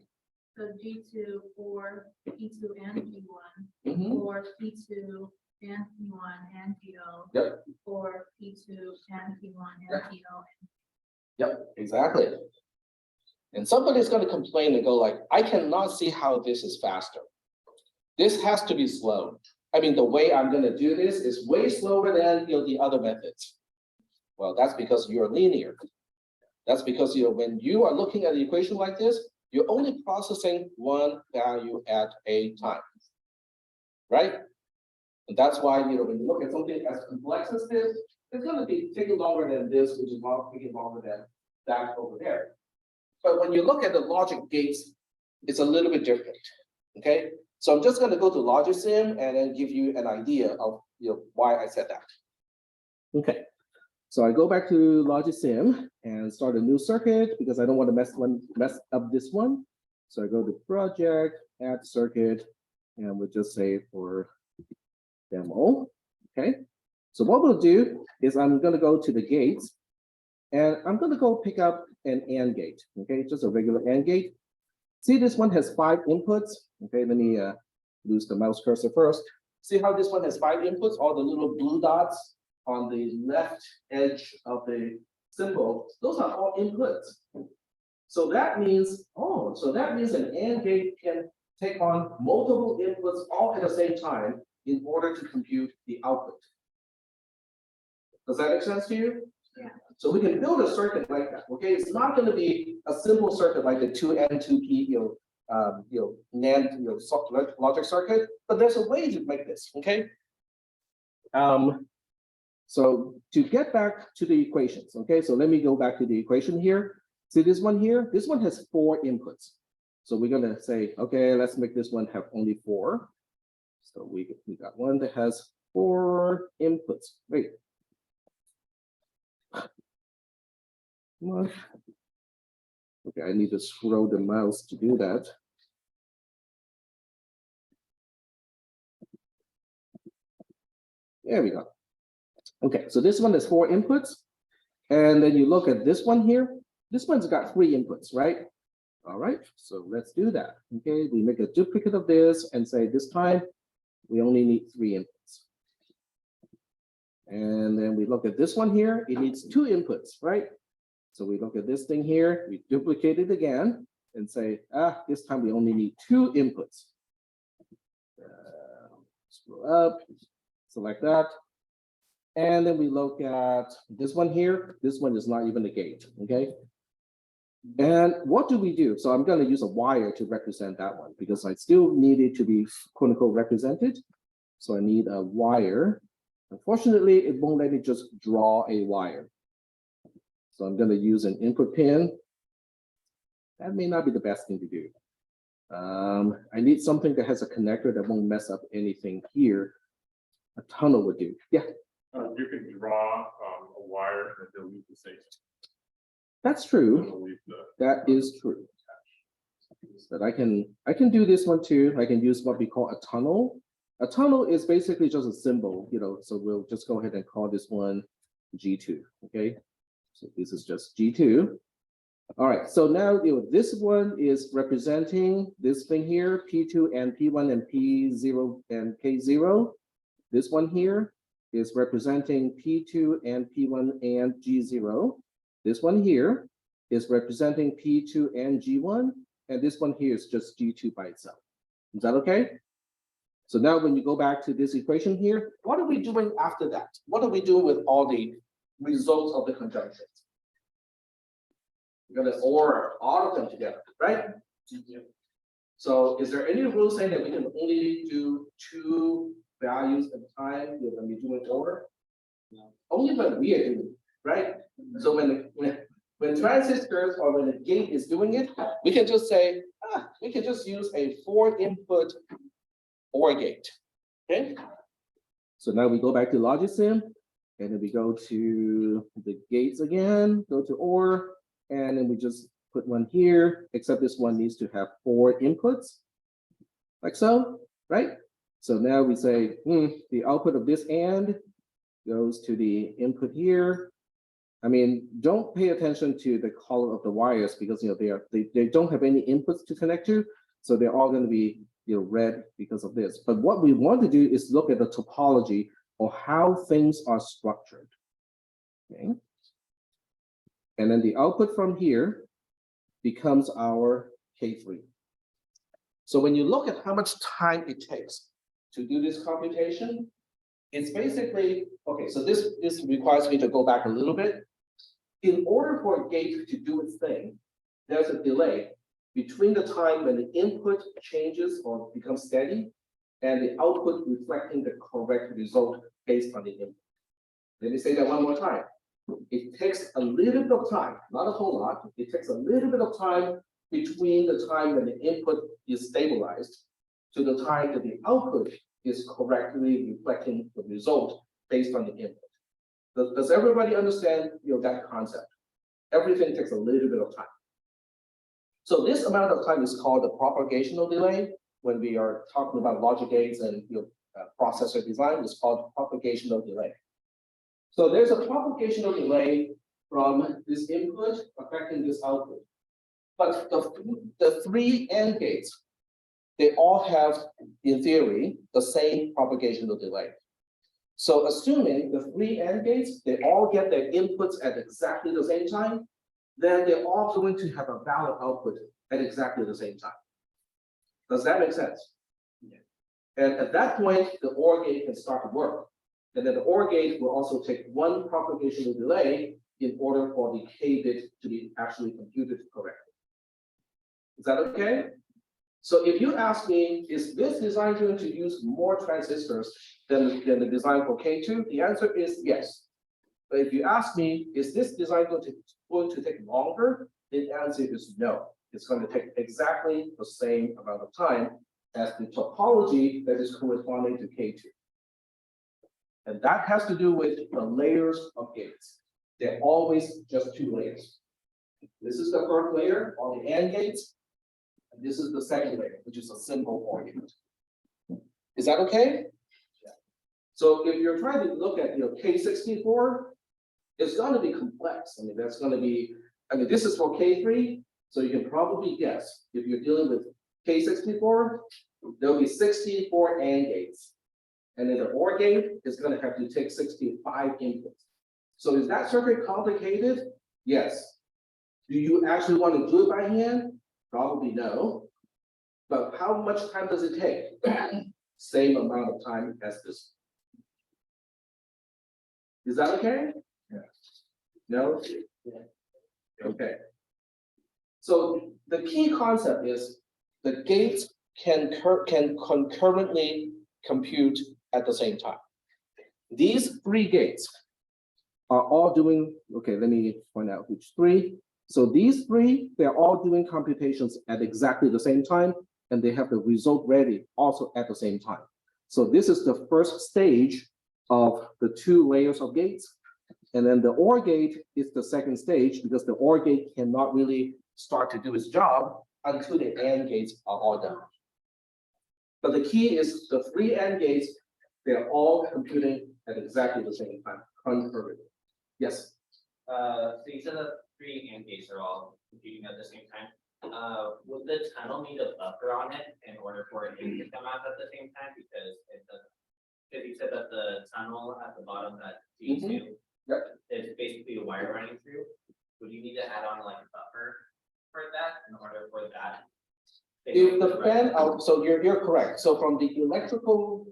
So G2 or P2 and P1 Mhm. or P2 and P1 and G0. Yep. Or P2 and P1 and Yep. G0. Yep, exactly. And somebody's going to complain and go like, I cannot see how this is faster. This has to be slow. I mean, the way I'm going to do this is way slower than the other methods. Well, that's because you're linear. That's because when you are looking at the equation like this, you're only processing one value at a time, right? And that's why when you look at something as complex as this, it's going to be taking longer than this, which is taking longer than that over there. But when you look at the logic gates, it's a little bit different. Okay, so I'm just going to go to Logism and then give you an idea of why I said that. Okay. So I go back to Logism and start a new circuit because I don't want to mess up this one. So I go to project, add circuit, and we'll just say for demo, okay? So what we'll do is I'm gonna go to the gates, and I'm gonna go pick up an AND gate, okay? Just a regular AND gate. See, this one has 5 inputs. Okay, let me lose the mouse cursor first. See how this one has 5 inputs, all the little blue dots on the left edge of the symbol, those are all inputs. So that means, an AND gate can take on multiple inputs all at the same time in order to compute the output. Does that make sense to you? Yeah. So we can build a circuit like that, okay? It's not gonna be a simple circuit like the 2N2P, NAND, logic circuit, but there's a way to make this, okay? So to get back to the equations, okay? So let me go back to the equation here. See this one here? This one has 4 inputs. So we're gonna say, okay, let's make this one have only 4. So we got one that has 4 inputs. Wait. Come on. Okay, I need to scroll the mouse to do that. There we go. Okay, so this one has 4 inputs. And then you look at this one here. This one's got 3 inputs, right? All right, so let's do that. Okay, we make a duplicate of this and say this time we only need 3 inputs. And then we look at this one here, it needs 2 inputs, right? So we look at this thing here, we duplicate it again and say, this time we only need 2 inputs. Scroll up, select that. And then we look at this one here. This one is not even a gate, okay? And what do we do? So I'm going to use a wire to represent that one because I still need it to be quote unquote represented. So I need a wire. Unfortunately, it won't let me just draw a wire. So I'm going to use an input pin. That may not be the best thing to do. I need something that has a connector that won't mess up anything here. A tunnel would do. Yeah. You can draw a wire and delete the signal. That's true. Delete the- That is true. But I can do this one too. I can use what we call a tunnel. A tunnel is basically just a symbol, so we'll just go ahead and call this one G2. Okay. So this is just G2. All right. So now this one is representing this thing here, P2 and P1 and P0 and K0. This one here is representing P2 and P1 and G0. This one here is representing P2 and G1, and this one here is just G2 by itself. Is that okay? So now when you go back to this equation here, what are we doing after that? What do we do with all the results of the conjunctions? We're gonna OR all of them together, right? So is there any rule saying that we can only do 2 values at a time when we do an OR? No. Only when we are doing it, right? So when transistors or when a gate is doing it, we can just say, we can just use a 4 input OR gate. Okay. So now we go back to Logism, and then we go to the gates again, go to OR, and then we just put one here, except this one needs to have 4 inputs, like so, right? So now we say, the output of this AND goes to the input here. I mean, don't pay attention to the color of the wires because they don't have any inputs to connect to, so they're all going to be red because of this. But what we want to do is look at the topology or how things are structured. Okay. And then the output from here becomes our K3. So when you look at how much time it takes to do this computation, it's basically, okay, so this requires me to go back a little bit. In order for a gate to do its thing, there's a delay between the time when the input changes or becomes steady and the output reflecting the correct result based on the input. Let me say that one more time. It takes a little bit of time, not a whole lot. It takes a little bit of time between the time when the input is stabilized to the time that the output is correctly reflecting the result based on the input. Does everybody understand that concept? Everything takes a little bit of time. So this amount of time is called the propagational delay. When we are talking about logic gates and processor design, it's called propagational delay. So there's a propagational delay from this input affecting this output. But the three AND gates, they all have, in theory, the same propagational delay. So assuming the three AND gates, they all get their inputs at exactly the same time, then they're all going to have a valid output at exactly the same time. Does that make sense? Yeah. And at that point, the OR gate can start to work. And then the OR gate will also take one propagational delay in order for the K bit to be actually computed correctly. Is that okay? So if you ask me, is this design going to use more transistors than the design for K2? The answer is yes. But if you ask me, is this design going to take longer? The answer is no. It's going to take exactly the same amount of time as the topology that is corresponding to K2. And that has to do with the layers of gates. They're always just two layers. This is the first layer, all the AND gates. And this is the second layer, which is a simple OR gate. Is that okay? Yeah. So if you're trying to look at K64, it's going to be complex. I mean, that's going to be, this is for K3, so you can probably guess if you're dealing with K64, there'll be 64 AND gates. And then the OR gate is going to have to take 65 inputs. So is that circuit complicated? Yes. Do you actually want to do it by hand? Probably no. But how much time does it take? Same amount of time as this. Is that okay? Yeah. No? Yeah. Okay. So the key concept is the gates can concurrently compute at the same time. These three gates are all doing, okay, let me point out which three. So these three, they're all doing computations at exactly the same time, and they have the result ready also at the same time. So this is the first stage of the two layers of gates. And then the OR gate is the second stage because the OR gate cannot really start to do its job until the AND gates are all done. But the key is the three AND gates, they're all computing at exactly the same time, concurrently. Yes? So you said that three AND gates are all computing at the same time. Would the tunnel need a buffer on it in order for it to come out at the same time? Because it doesn't. Because you said that the tunnel at the bottom, that T2, is basically a wire running through. Would you need to add on like a buffer for that in order for that? If the fan out, so you're correct. So from the electrical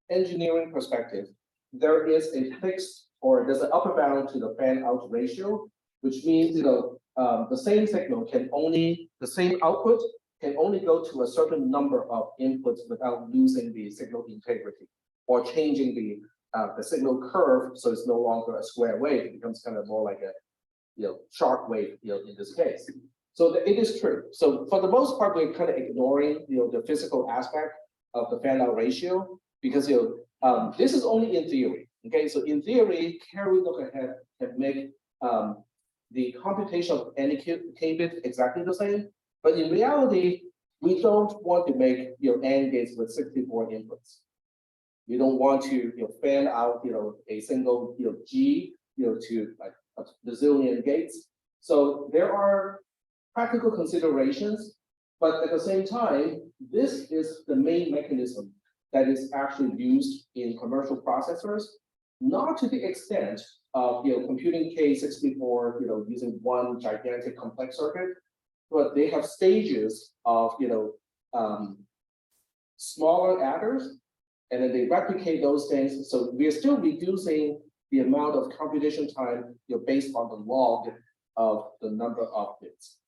engineering perspective, there is a fixed or there's an upper bound to the fan out ratio, which means the same signal can only, the same output can only go to a certain number of inputs without losing the signal integrity or changing the signal curve, so it's no longer a square wave. It becomes kind of more like a sharp wave in this case. So it is true. So for the most part, we're kind of ignoring the physical aspect of the fan out ratio because this is only in theory. Okay, so in theory, can we look ahead and make the computation of any K bit exactly the same? But in reality, we don't want to make AND gates with 64 inputs. We don't want to fan out a single G to like a bazillion gates. So there are practical considerations, but at the same time, this is the main mechanism that is actually used in commercial processors, not to the extent of computing K64 using one gigantic complex circuit, but they have stages of smaller adders, and then they replicate those things. So we are still reducing the amount of computation time based on the log of the number of bits.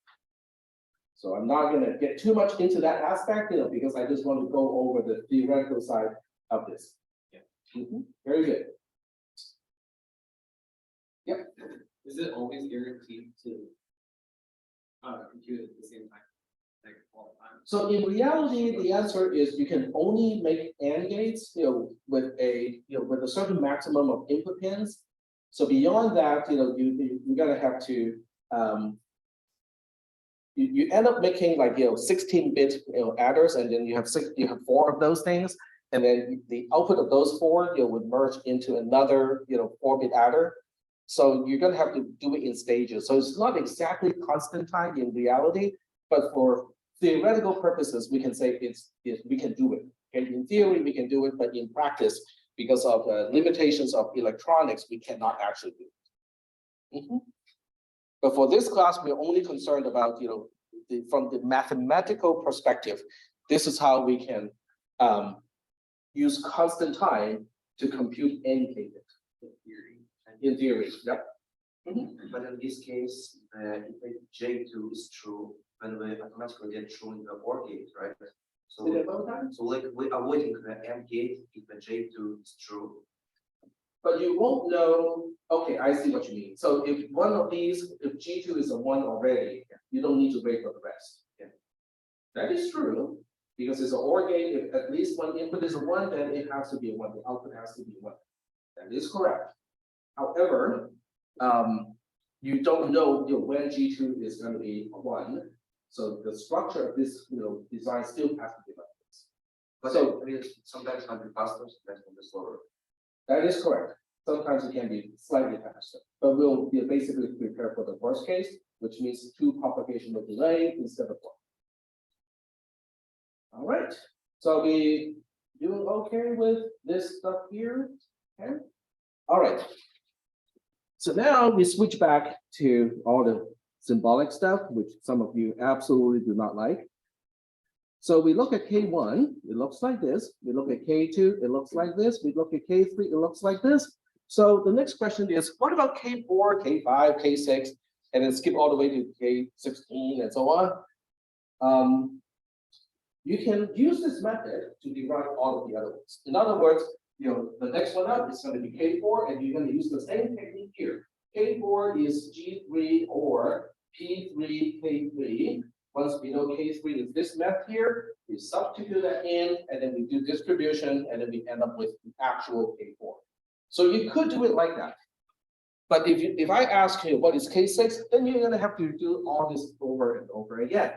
So I'm not going to get too much into that aspect, because I just want to go over the theoretical side of this. Yeah. Very good. Yep. Is it always guaranteed to compute at the same time? Like all the time? So in reality, the answer is you can only make AND gates, with a with a certain maximum of input pins. So beyond that, you're gonna have to you end up making like, 16-bit, adders, and then you have 4 of those things. And then the output of those 4, would merge into another, 4-bit adder. So you're gonna have to do it in stages. So it's not exactly constant time in reality, but for theoretical purposes, we can say we can do it. Okay, in theory, we can do it, but in practice, because of limitations of electronics, we cannot actually do it. But for this class, we're only concerned about, from the mathematical perspective, this is how we can use constant time to compute any data. In theory, yep. But in this case, if J2 is true, then we automatically get true in the OR gate, right? So like we are avoiding the AND gate if the J2 is true. But you won't know, okay, I see what you mean. So if one of these, if G2 is a 1 already, you don't need to wait for the rest. Yeah. That is true, because it's an OR gate, if at least one input is a 1, then it has to be a 1, the output has to be 1. That is correct. However, you don't know, when G2 is going to be 1. So the structure of this, design still has to be like this. But So I mean, sometimes it can be faster, sometimes it can be slower. that is correct. Sometimes it can be slightly faster, but we'll basically prepare for the worst case, which means 2 propagational delay instead of 1. All right. So we doing okay with this stuff here? Okay. All right. So now we switch back to all the symbolic stuff, which some of you absolutely do not like. So we look at K1, it looks like this. We look at K2, it looks like this. We look at K3, it looks like this. So the next question is, what about K4, K5, K6, and then skip all the way to K16 and so on? You can use this method to derive all of the other ones. In other words, the next one up is going to be K4, and you're going to use the same technique here. K4 is G3 or P3, K3. Once we know K3 is this method here, we substitute that in, and then we do distribution, and then we end up with the actual K4. So you could do it like that. But if I ask you what is K6, then you're going to have to do all this over and over again.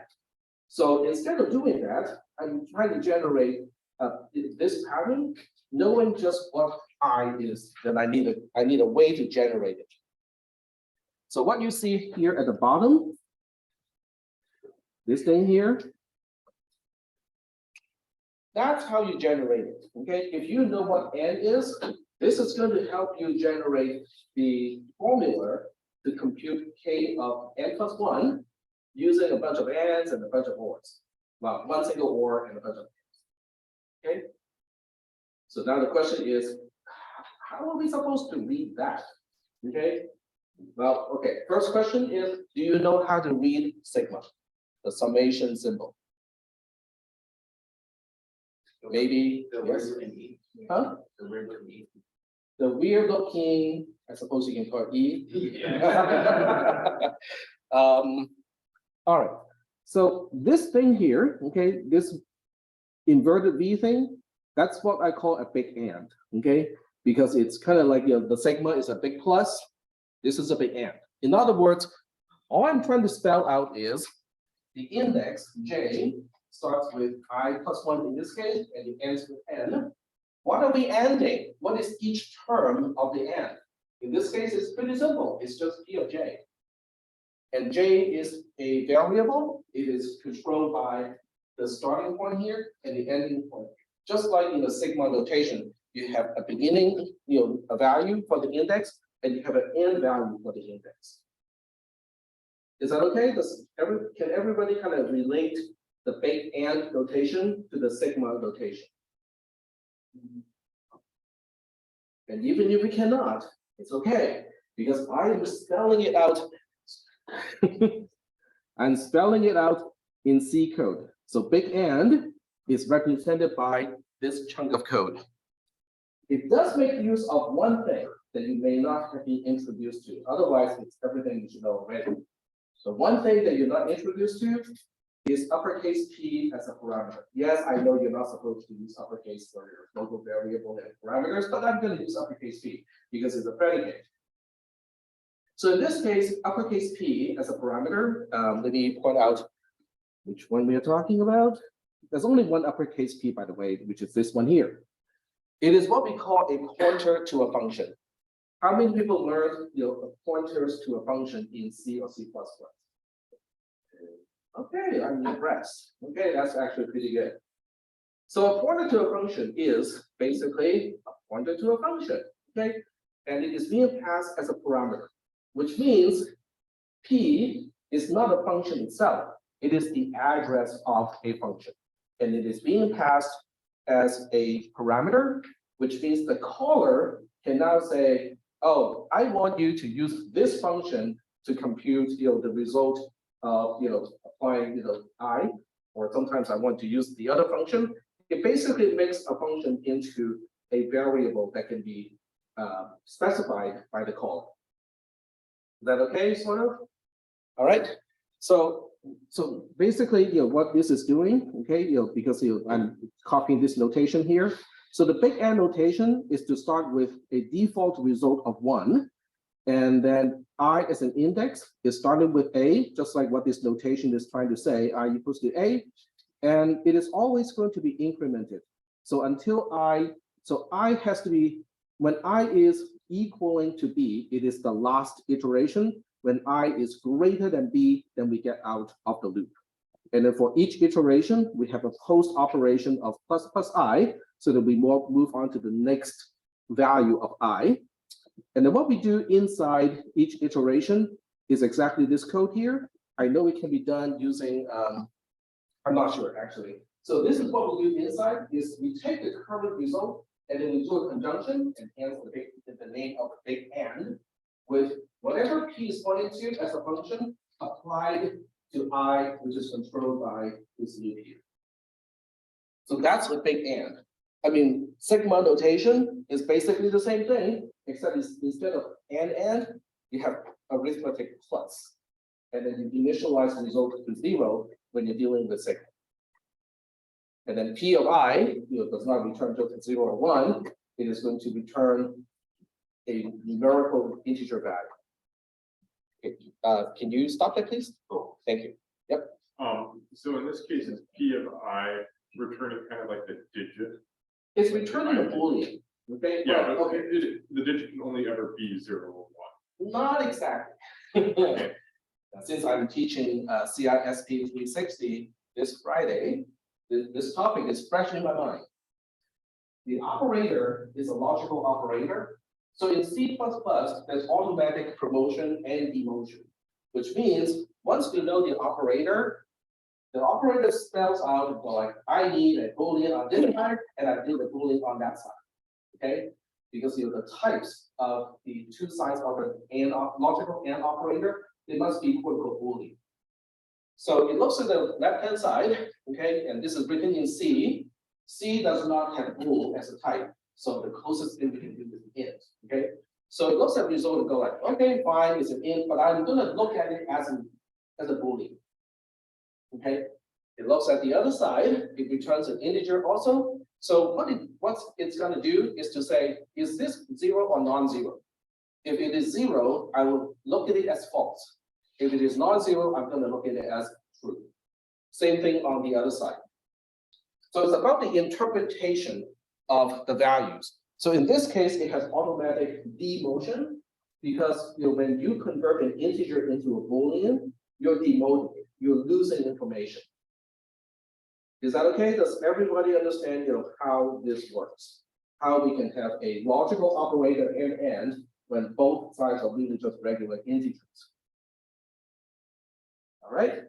So instead of doing that, I'm trying to generate this pattern, knowing just what I is, then I need a way to generate it. So what you see here at the bottom, this thing here, that's how you generate it. Okay, if you know what n is, this is going to help you generate the formula to compute k of n plus 1 using a bunch of ands and a bunch of ors. Well, one single or and a bunch of ands. Okay. So now the question is, how are we supposed to read that? Okay. Well, okay. First question is, do you know how to read sigma, the summation symbol? Maybe The yes. weird looking E. Huh? The weird looking E. The weird looking, I suppose you can call it E. Yeah. All right. So this thing here, okay, this inverted V thing, that's what I call a big and, okay? Because it's kind of like, the sigma is a big plus. This is a big and. In other words, all I'm trying to spell out is the index J starts with I plus 1 in this case, and it ends with N. What are we ANDing? What is each term of the AND? In this case, it's pretty simple. It's just P of J. And J is a variable. It is controlled by the starting point here and the ending point. Just like in the sigma notation, you have a beginning, a value for the index, and you have an end value for the index. Is that okay? Can everybody kind of relate the big and notation to the sigma notation? And even if we cannot, it's okay, because I am spelling it out. I'm spelling it out in C code. So big and is represented by this chunk of code. It does make use of one thing that you may not have been introduced to. Otherwise, it's everything you should know already. So one thing that you're not introduced to is uppercase P as a parameter. Yes, I know you're not supposed to use uppercase for your local variable and parameters, but I'm going to use uppercase P because it's a predicate. So in this case, uppercase P as a parameter, let me point out which one we are talking about. There's only one uppercase P, by the way, which is this one here. It is what we call a pointer to a function. How many people learned pointers to a function in C or C++? Okay, I'm impressed. Okay, that's actually pretty good. So a pointer to a function is basically a pointer to a function, okay? And it is being passed as a parameter, which means P is not a function itself. It is the address of a function. And it is being passed as a parameter, which means the caller can now say, oh, I want you to use this function to compute the result of applying I, or sometimes I want to use the other function. It basically makes a function into a variable that can be specified by the caller. Is that okay, sort of? All right. So basically, what this is doing, okay, because I'm copying this notation here. So the big N notation is to start with a default result of 1, and then I as an index is starting with A, just like what this notation is trying to say, I equals to A, and it is always going to be incremented. So until I has to be, when I is equaling to B, it is the last iteration. When I is greater than B, then we get out of the loop. And then for each iteration, we have a post operation of plus I, so that we move on to the next value of I. And then what we do inside each iteration is exactly this code here. I know it can be done using, I'm not sure actually. So this is what we do inside, is we take the current result and then we do a conjunction, and hence the name of the big N, with whatever P is pointing to as a function applied to I, which is controlled by this loop here. So that's the big N. I mean, sigma notation is basically the same thing, except instead of N, you have arithmetic plus. And then you initialize the result to 0 when you're dealing with sigma. And then P of I does not return just 0 or 1. It is going to return a numerical integer value. Okay. Can you stop that, please? Oh, thank you. Yep. So in this case, it's P of I returning kind of like the digit. It's returning a Boolean. Okay. Yeah, but okay. the digit can only ever be 0 or 1. Not exactly. Since I'm teaching CISP360 this Friday, this topic is fresh in my mind. The operator is a logical operator. So in C++, there's automatic promotion and demotion, which means once we know the operator spells out, like, I need a Boolean on this side, and I need a Boolean on that side, okay? Because the types of the two sides of an logical AND operator, they must be quote-unquote Boolean. So it looks at the left-hand side, okay, and this is written in C. C does not have bool as a type, so the closest thing we can do is int, okay? So it looks at the result and go like, okay, fine, it's an int, but I'm gonna look at it as a Boolean. Okay, it looks at the other side, it returns an integer also. So what it's gonna do is to say, is this 0 or non-zero? If it is 0, I will look at it as false. If it is non-zero, I'm gonna look at it as true. Same thing on the other side. So it's about the interpretation of the values. So in this case, it has automatic demotion, because when you convert an integer into a Boolean, you're demoting it, you're losing information. Is that okay? Does everybody understand how this works? How we can have a logical operator and when both sides are really just regular integers. All right.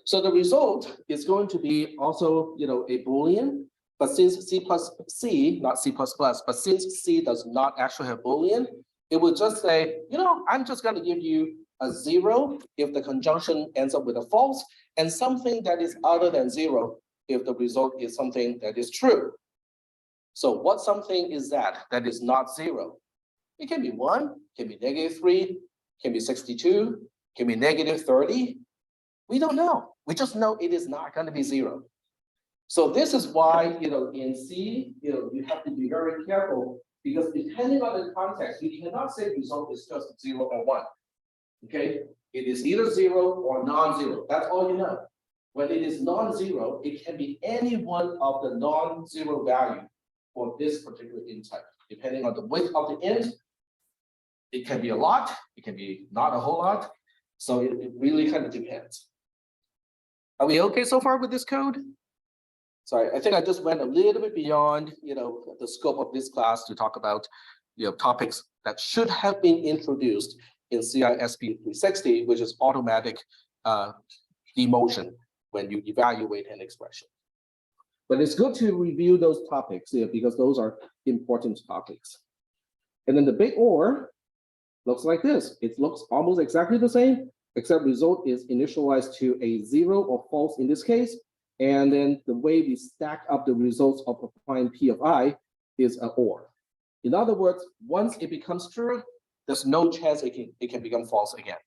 So the result is going to be also a Boolean, but since not C++, but since C does not actually have Boolean, it will just say, I'm just going to give you a 0 if the conjunction ends up with a false, and something that is other than 0 if the result is something that is true. So what something is that is not 0? It can be 1, can be -3, can be 62, can be -30. We don't know. We just know it is not going to be 0. So this is why in C, you have to be very careful, Because depending on the context, you cannot say result is just 0 or 1. Okay, it is either 0 or non-zero. That's all you know. When it is non-zero, it can be any one of the non-zero value for this particular int type. Depending on the width of the int, it can be a lot, it can be not a whole lot. So it really kind of depends. Are we okay so far with this code? Sorry, I think I just went a little bit beyond, the scope of this class to talk about, topics that should have been introduced in CISP360, which is automatic demotion when you evaluate an expression. But it's good to review those topics because those are important topics. And then the big OR looks like this. It looks almost exactly the same, except result is initialized to a 0 or false in this case. And then the way we stack up the results of applying P of I is an OR. In other words, once it becomes true, there's no chance it can become false again.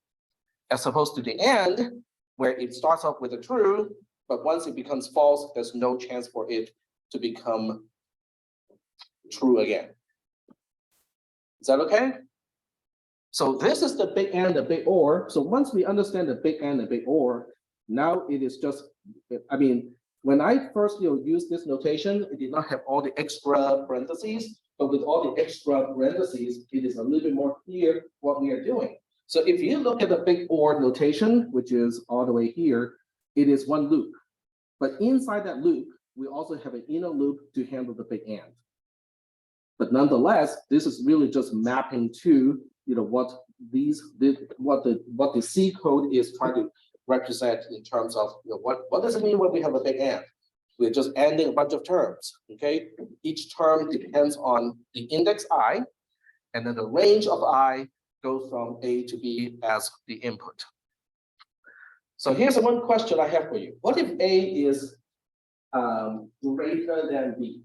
As opposed to the AND, where it starts off with a true, but once it becomes false, there's no chance for it to become true again. Is that okay? So this is the big AND, the big OR. So once we understand the big AND, the big OR, now it is just, when I first used this notation, it did not have all the extra parentheses, but with all the extra parentheses, it is a little bit more clear what we are doing. So if you look at the big OR notation, which is all the way here, it is one loop. But inside that loop, we also have an inner loop to handle the big AND. But nonetheless, this is really just mapping to what the C code is trying to represent in terms of what does it mean when we have a big AND? We're just ANDing a bunch of terms. Okay, each term depends on the index I, and then the range of I goes from A to B as the input. So here's one question I have for you. What if A is greater than B?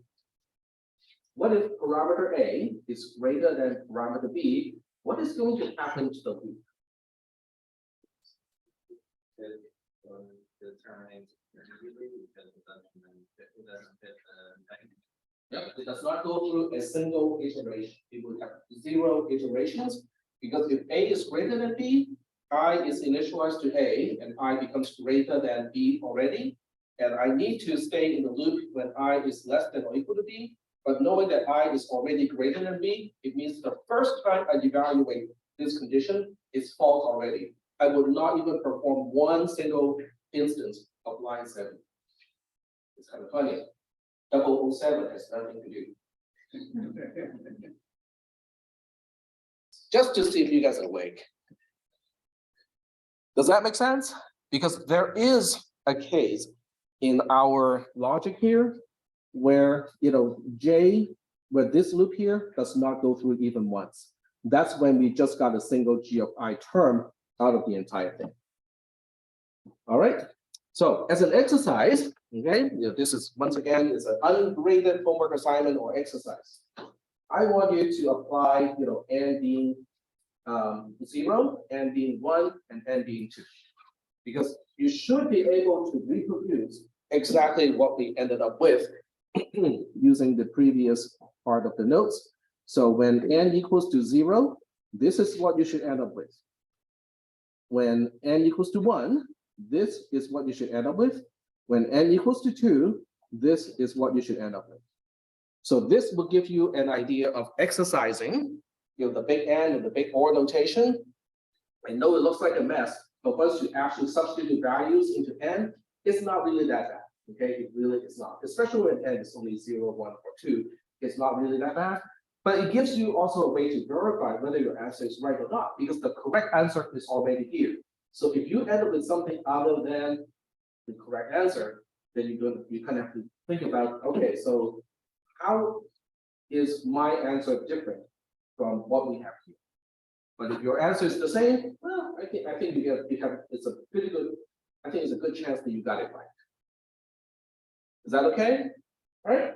What if parameter A is greater than parameter B? What is going to happen to the loop? It does not go through a single iteration. It will have 0 iterations because if A is greater than B, I is initialized to A and I becomes greater than B already. And I need to stay in the loop when I is less than or equal to B. But knowing that I is already greater than B, it means the first time I evaluate this condition is false already. I would not even perform one single instance of line 7. It's kind of funny. 007 has nothing to do. Just to see if you guys are awake. Does that make sense? Because there is a case in our logic here where where this loop here does not go through even once. That's when we just got a single G of I term out of the entire thing. All right. So as an exercise, okay, this is once again is an ungraded homework assignment or exercise. I want you to apply, n being 0, n being 1, and n being 2, because you should be able to reproduce exactly what we ended up with using the previous part of the notes. So when n equals to 0, this is what you should end up with. When n equals to 1, this is what you should end up with. When n equals to 2, this is what you should end up with. So this will give you an idea of exercising, the big N and the big OR notation. I know it looks like a mess, but once you actually substitute values into n, it's not really that bad. Okay, it really is not. Especially when n is only 0, 1, or 2, it's not really that bad. But it gives you also a way to verify whether your answer is right or not, because the correct answer is already here. So if you end up with something other than the correct answer, then you kind of have to think about, okay, so how is my answer different from what we have here? But if your answer is the same, well, I think you have it's a pretty good, I think it's a good chance that you got it right. Is that okay? All right.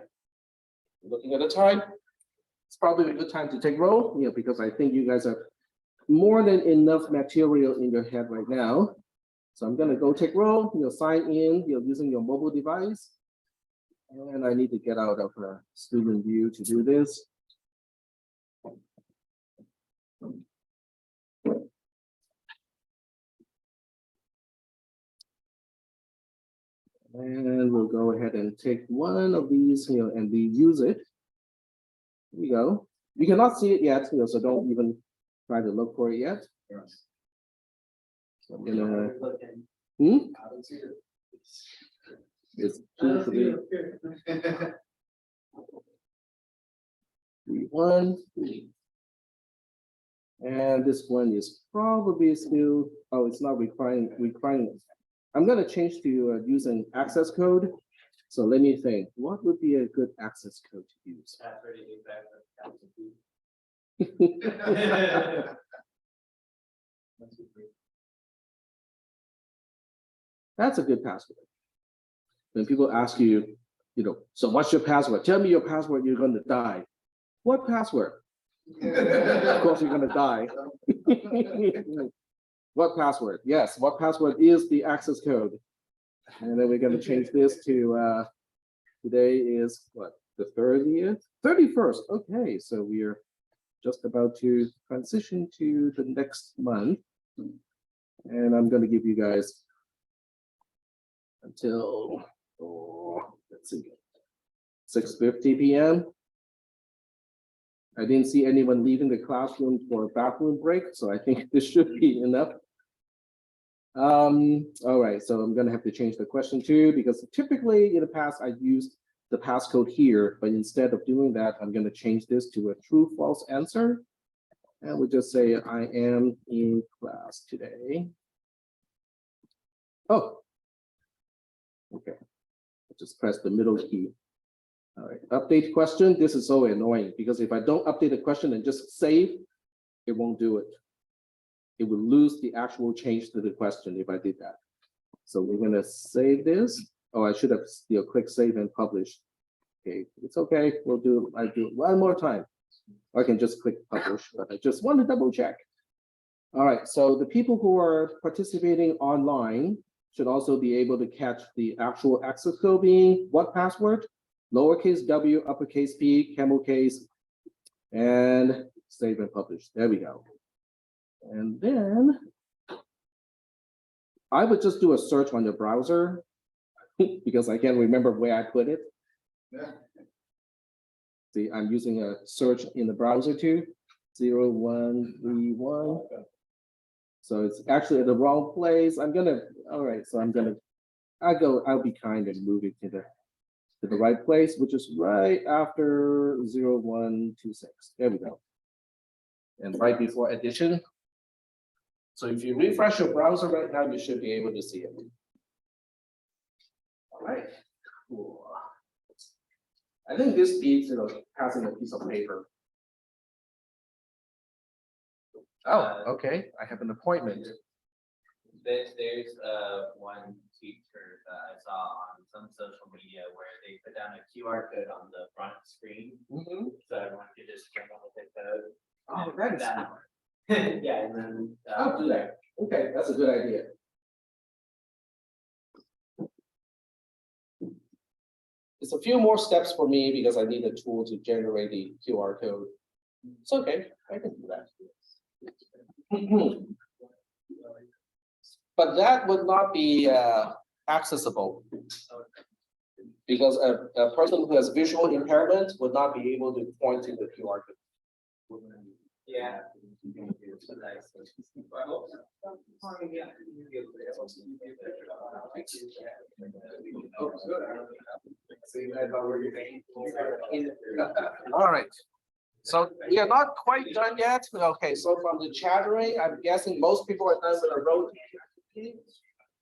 Looking at the time, it's probably a good time to take roll, because I think you guys have more than enough material in your head right now. So I'm gonna go take roll, sign in, using your mobile device. And I need to get out of student view to do this. And we'll go ahead and take one of these, and reuse it. Here we go. You cannot see it yet, so don't even try to look for it yet. So I'm gonna. It's 2, 3, 1, 3. And this one is probably still, oh, it's not requiring. I'm gonna change to use an access code. So let me think, what would be a good access code to use? That's a good password. When people ask you, so what's your password? Tell me your password, you're gonna die. What password? Of course, you're gonna die. What password? Yes, what password is the access code? And then we're gonna change this to, today is what, the 30th? 31st, okay, so we're just about to transition to the next month. And I'm gonna give you guys until, let's see, 6:50 p.m. I didn't see anyone leaving the classroom for a bathroom break, so I think this should be enough. All right, so I'm gonna have to change the question too, because typically in the past I used the passcode here, but instead of doing that, I'm gonna change this to a true false answer. And we'll just say I am in class today. Oh, okay. Just press the middle key. All right, update question. This is so annoying because if I don't update the question and just save, it won't do it. It will lose the actual change to the question if I did that. So we're gonna save this. Oh, I should have still click save and publish. Okay, it's okay. I do it one more time. I can just click publish, but I just want to double check. All right, so the people who are participating online should also be able to catch the actual access code being what password? Lowercase w, uppercase p, camel case, and save and publish. There we go. And then I would just do a search on the browser because I can't remember where I put it. Yeah. See, I'm using a search in the browser too, 0131. So it's actually at the wrong place. All right, so I'll be kind and move it to the right place, which is right after 0126. There we go. And right before addition. So if you refresh your browser right now, you should be able to see it. All right, cool. I think this beats, passing a piece of paper. Oh, okay, I have an appointment. There's one teacher that I saw on some social media where they put down a QR code on the front screen. So everyone could just jump on the code. Oh, that is smart. Yeah, and then. I'll do that. Okay, that's a good idea. It's a few more steps for me because I need a tool to generate the QR code. It's okay, I can do that. But that would not be accessible because a person who has visual impairment would not be able to point to the QR code. Yeah. All right. So we are not quite done yet. Okay, so from the chattering, I'm guessing most people are done with a road.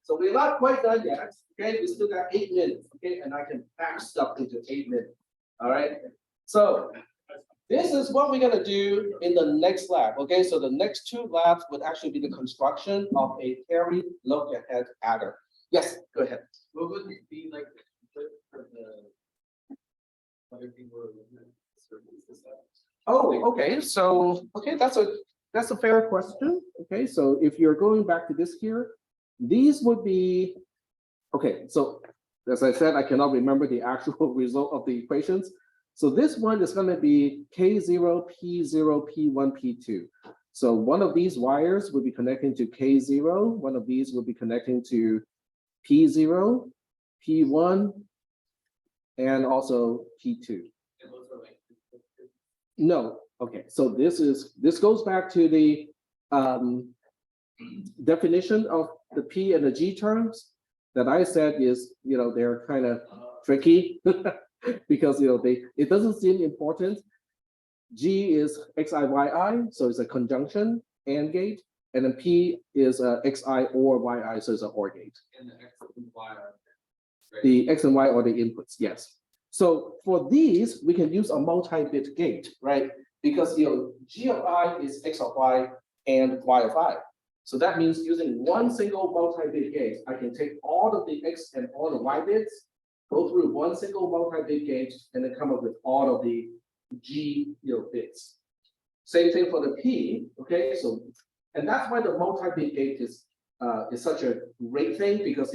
So we're not quite done yet. Okay, we still got 8 minutes. Okay, and I can pack stuff into 8 minutes. All right. So this is what we're gonna do in the next lab. Okay, so the next 2 labs would actually be the construction of a carry look ahead adder. Yes, go ahead. What would it be like for the other people? Oh, okay, so, okay, that's a fair question. Okay, so if you're going back to this here, these would be, okay, so as I said, I cannot remember the actual result of the equations. So this one is going to be K0, P0, P1, P2. So one of these wires will be connecting to K0, one of these will be connecting to P0, P1, and also P2. No, okay, so this goes back to the definition of the P and the G terms that I said is, they're kind of tricky because, it doesn't seem important. G is XI, YI, so it's a conjunction AND gate, and then P is XI or YI, so it's an OR gate. And the X and Y are. The X and Y are the inputs, yes. So for these, we can use a multi-bit gate, right? Because G of I is X of Y and Y of I. So that means using one single multi-bit gate, I can take all of the X and all the Y bits, go through one single multi-bit gate, and then come up with all of the G bits. Same thing for the P, okay? So, and that's why the multi-bit gate is such a great thing, because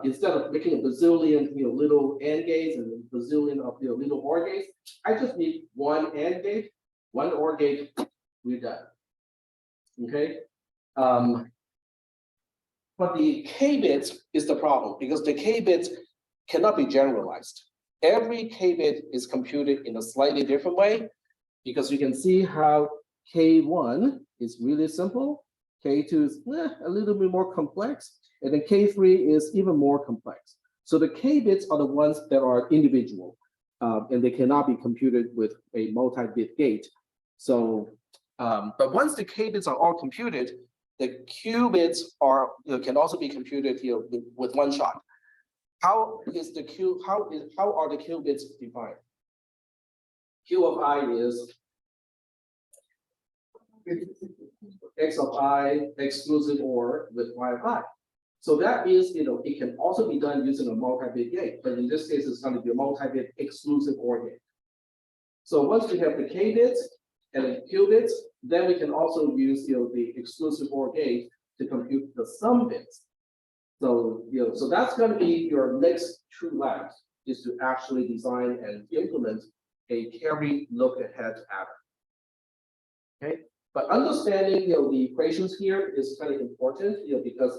instead of making a bazillion little AND gates and a bazillion of little OR gates, I just need one AND gate, one OR gate, we're done. Okay. But the K bits is the problem, because the K bits cannot be generalized. Every K bit is computed in a slightly different way, because you can see how K1 is really simple, K2 is a little bit more complex, and then K3 is even more complex. So the K bits are the ones that are individual, and they cannot be computed with a multi-bit gate. So, but once the K bits are all computed, the Q bits can also be computed with one shot. How are the Q bits defined? Q of I is X of I exclusive OR with Y of I. So that means it can also be done using a multi-bit gate, but in this case, it's going to be a multi-bit exclusive OR gate. So once we have the K bits and the Q bits, then we can also use the exclusive OR gate to compute the sum bits. So so that's going to be your next true labs, is to actually design and implement a carry look ahead adder. Okay, but understanding the equations here is kind of important, because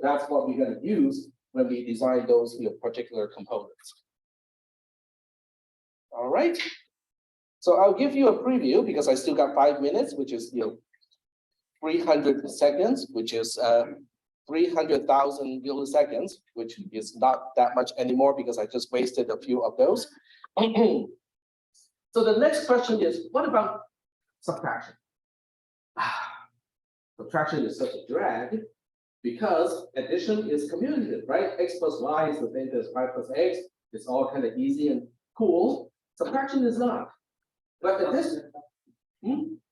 that's what we're going to use when we design those particular components. All right. So I'll give you a preview, because I still got 5 minutes, which is 300 seconds, which is 300,000 milliseconds, which is not that much anymore because I just wasted a few of those. So the next question is, what about subtraction? Subtraction is such a drag because addition is commutative, right? X plus Y is the same as Y plus X. It's all kind of easy and cool. Subtraction is not. But addition,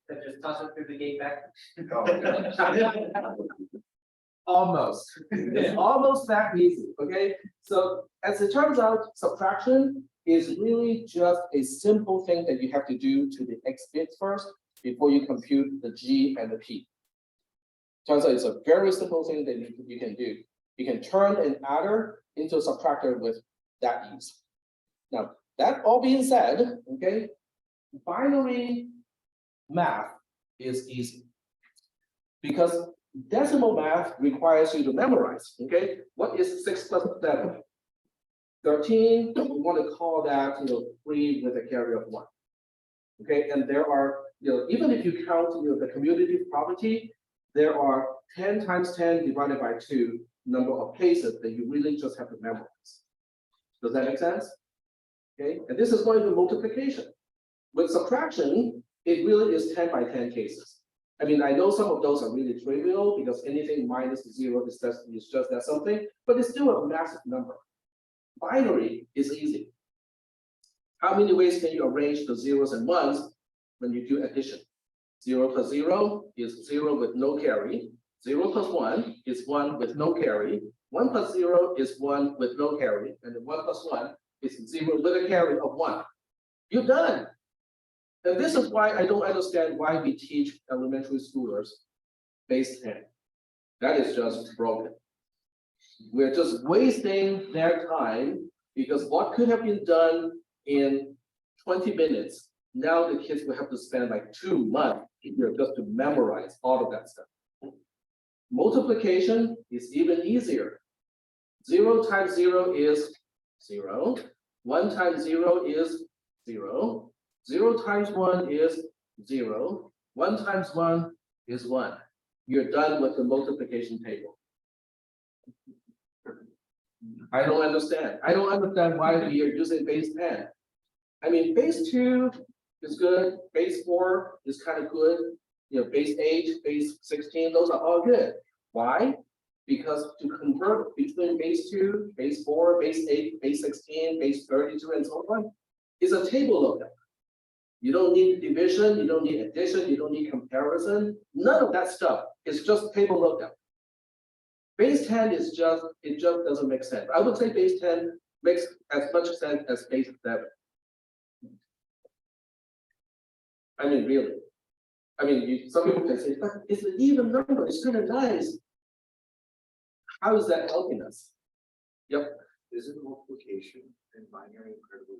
Just toss it through the gate back. almost. It's almost that easy, okay? So as it turns out, subtraction is really just a simple thing that you have to do to the X bits first before you compute the G and the P. Turns out it's a very simple thing that you can do. You can turn an adder into a subtractor with that ease. Now, that all being said, okay, binary math is easy because decimal math requires you to memorize, okay? What is 6 plus 7? 13, we want to call that 3 with a carry of 1. Okay, and there are, even if you count the commutative property, there are 10 times 10 divided by 2 number of cases that you really just have to memorize. Does that make sense? Okay, and this is going to multiplication. With subtraction, it really is 10 by 10 cases. I mean, I know some of those are really trivial because anything minus 0 is just that something, but it's still a massive number. Binary is easy. How many ways can you arrange the zeros and ones when you do addition? 0 plus 0 is 0 with no carry. 0 plus 1 is 1 with no carry. 1 plus 0 is 1 with no carry. And then 1 plus 1 is 0 with a carry of 1. You're done. And this is why I don't understand why we teach elementary schoolers base 10. That is just broken. We're just wasting their time because what could have been done in 20 minutes, now the kids will have to spend like 2 months just to memorize all of that stuff. Multiplication is even easier. 0 times 0 is 0. 1 times 0 is 0. 0 times 1 is 0. 1 times 1 is 1. You're done with the multiplication table. I don't understand. I don't understand why we are using base 10. I mean, base 2 is good, base 4 is kind of good, base 8, base 16, those are all good. Why? Because to convert between base 2, base 4, base 8, base 16, base 32, and so on, is a table lookup. You don't need division, you don't need addition, you don't need comparison. None of that stuff. It's just table lookup. Base 10 is just, it just doesn't make sense. I would say base 10 makes as much sense as base 7. I mean, really. I mean, some people can say, but it's an even number, it's kind of nice. How is that helping us? Yep. Isn't multiplication and binary incredibly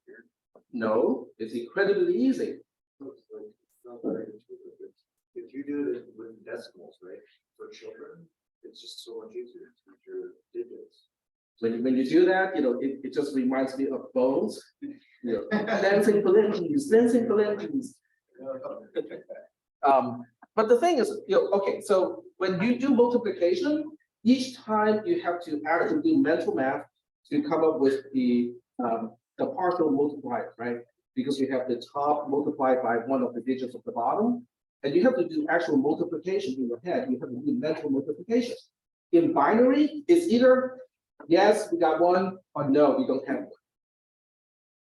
weird? No, it's incredibly easy. It's like, it's not very intuitive. If you do it with decimals, right, for children, it's just so much easier to your digits. When you do that, it just reminds me of Bones. Dancing Philippians, dancing Philippians. But the thing is, okay, so when you do multiplication, each time you have to actually do mental math to come up with the partial multiplier, right? Because you have the top multiplied by one of the digits of the bottom, and you have to do actual multiplication in your head. You have to do mental multiplication. In binary, it's either yes, we got 1, or no, we don't have 1.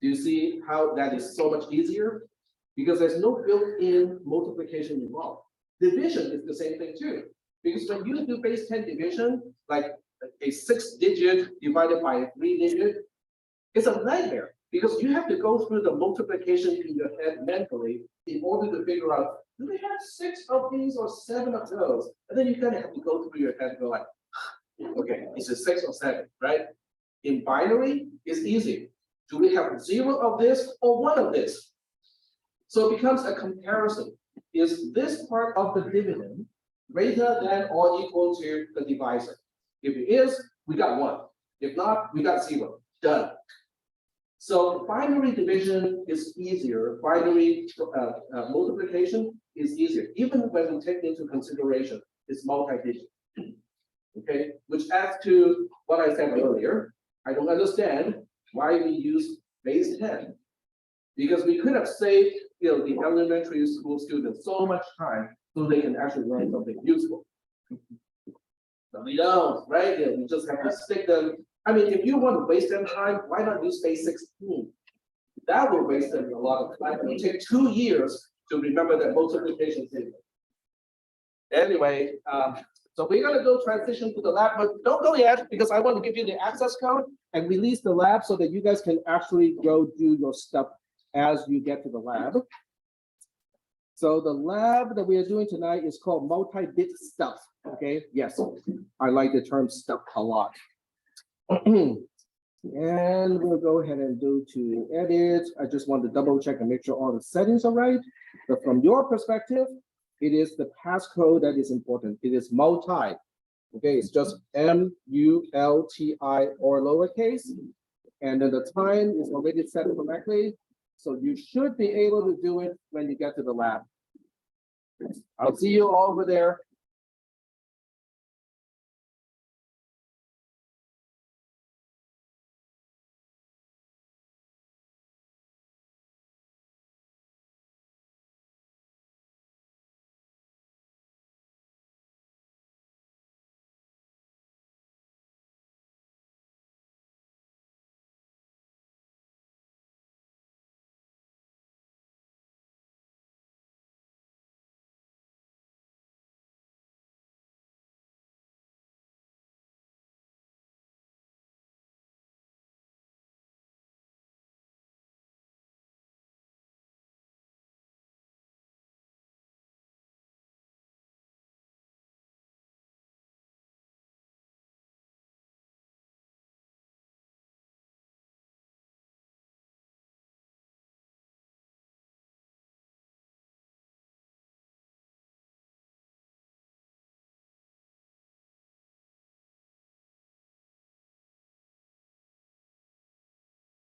Do you see how that is so much easier? Because there's no built-in multiplication involved. Division is the same thing too. Because when you do base 10 division, like a 6-digit divided by a 3-digit, it's a nightmare because you have to go through the multiplication in your head mentally in order to figure out, do they have 6 of these or 7 of those? And then you kind of have to go through your head and go like, okay, is it 6 or 7, right? In binary, it's easy. Do we have 0 of this or 1 of this? So it becomes a comparison. Is this part of the dividend greater than or equal to the divisor? If it is, we got 1. If not, we got 0. Done. So binary division is easier. Binary multiplication is easier, even when we take into consideration it's multi-digit. Okay, which adds to what I said earlier. I don't understand why we use base 10, because we could have saved the elementary school students so much time so they can actually learn something useful. But we don't, right? We just have to stick them. I mean, if you want to waste them time, why not use base 16? That will waste them a lot of time. It will take 2 years to remember that multiplication table. Anyway, so we're gonna go transition to the lab, but don't go yet because I want to give you the access code and release the lab so that you guys can actually go do your stuff as you get to the lab. So the lab that we are doing tonight is called multi-bit stuff. Okay, yes, I like the term stuff a lot. And we'll go ahead and go to edit. I just want to double check and make sure all the settings are right. But from your perspective, it is the passcode that is important. It is multi. Okay, it's just M-U-L-T-I or lowercase. And then the time is already set correctly. So you should be able to do it when you get to the lab. I'll see you all over there.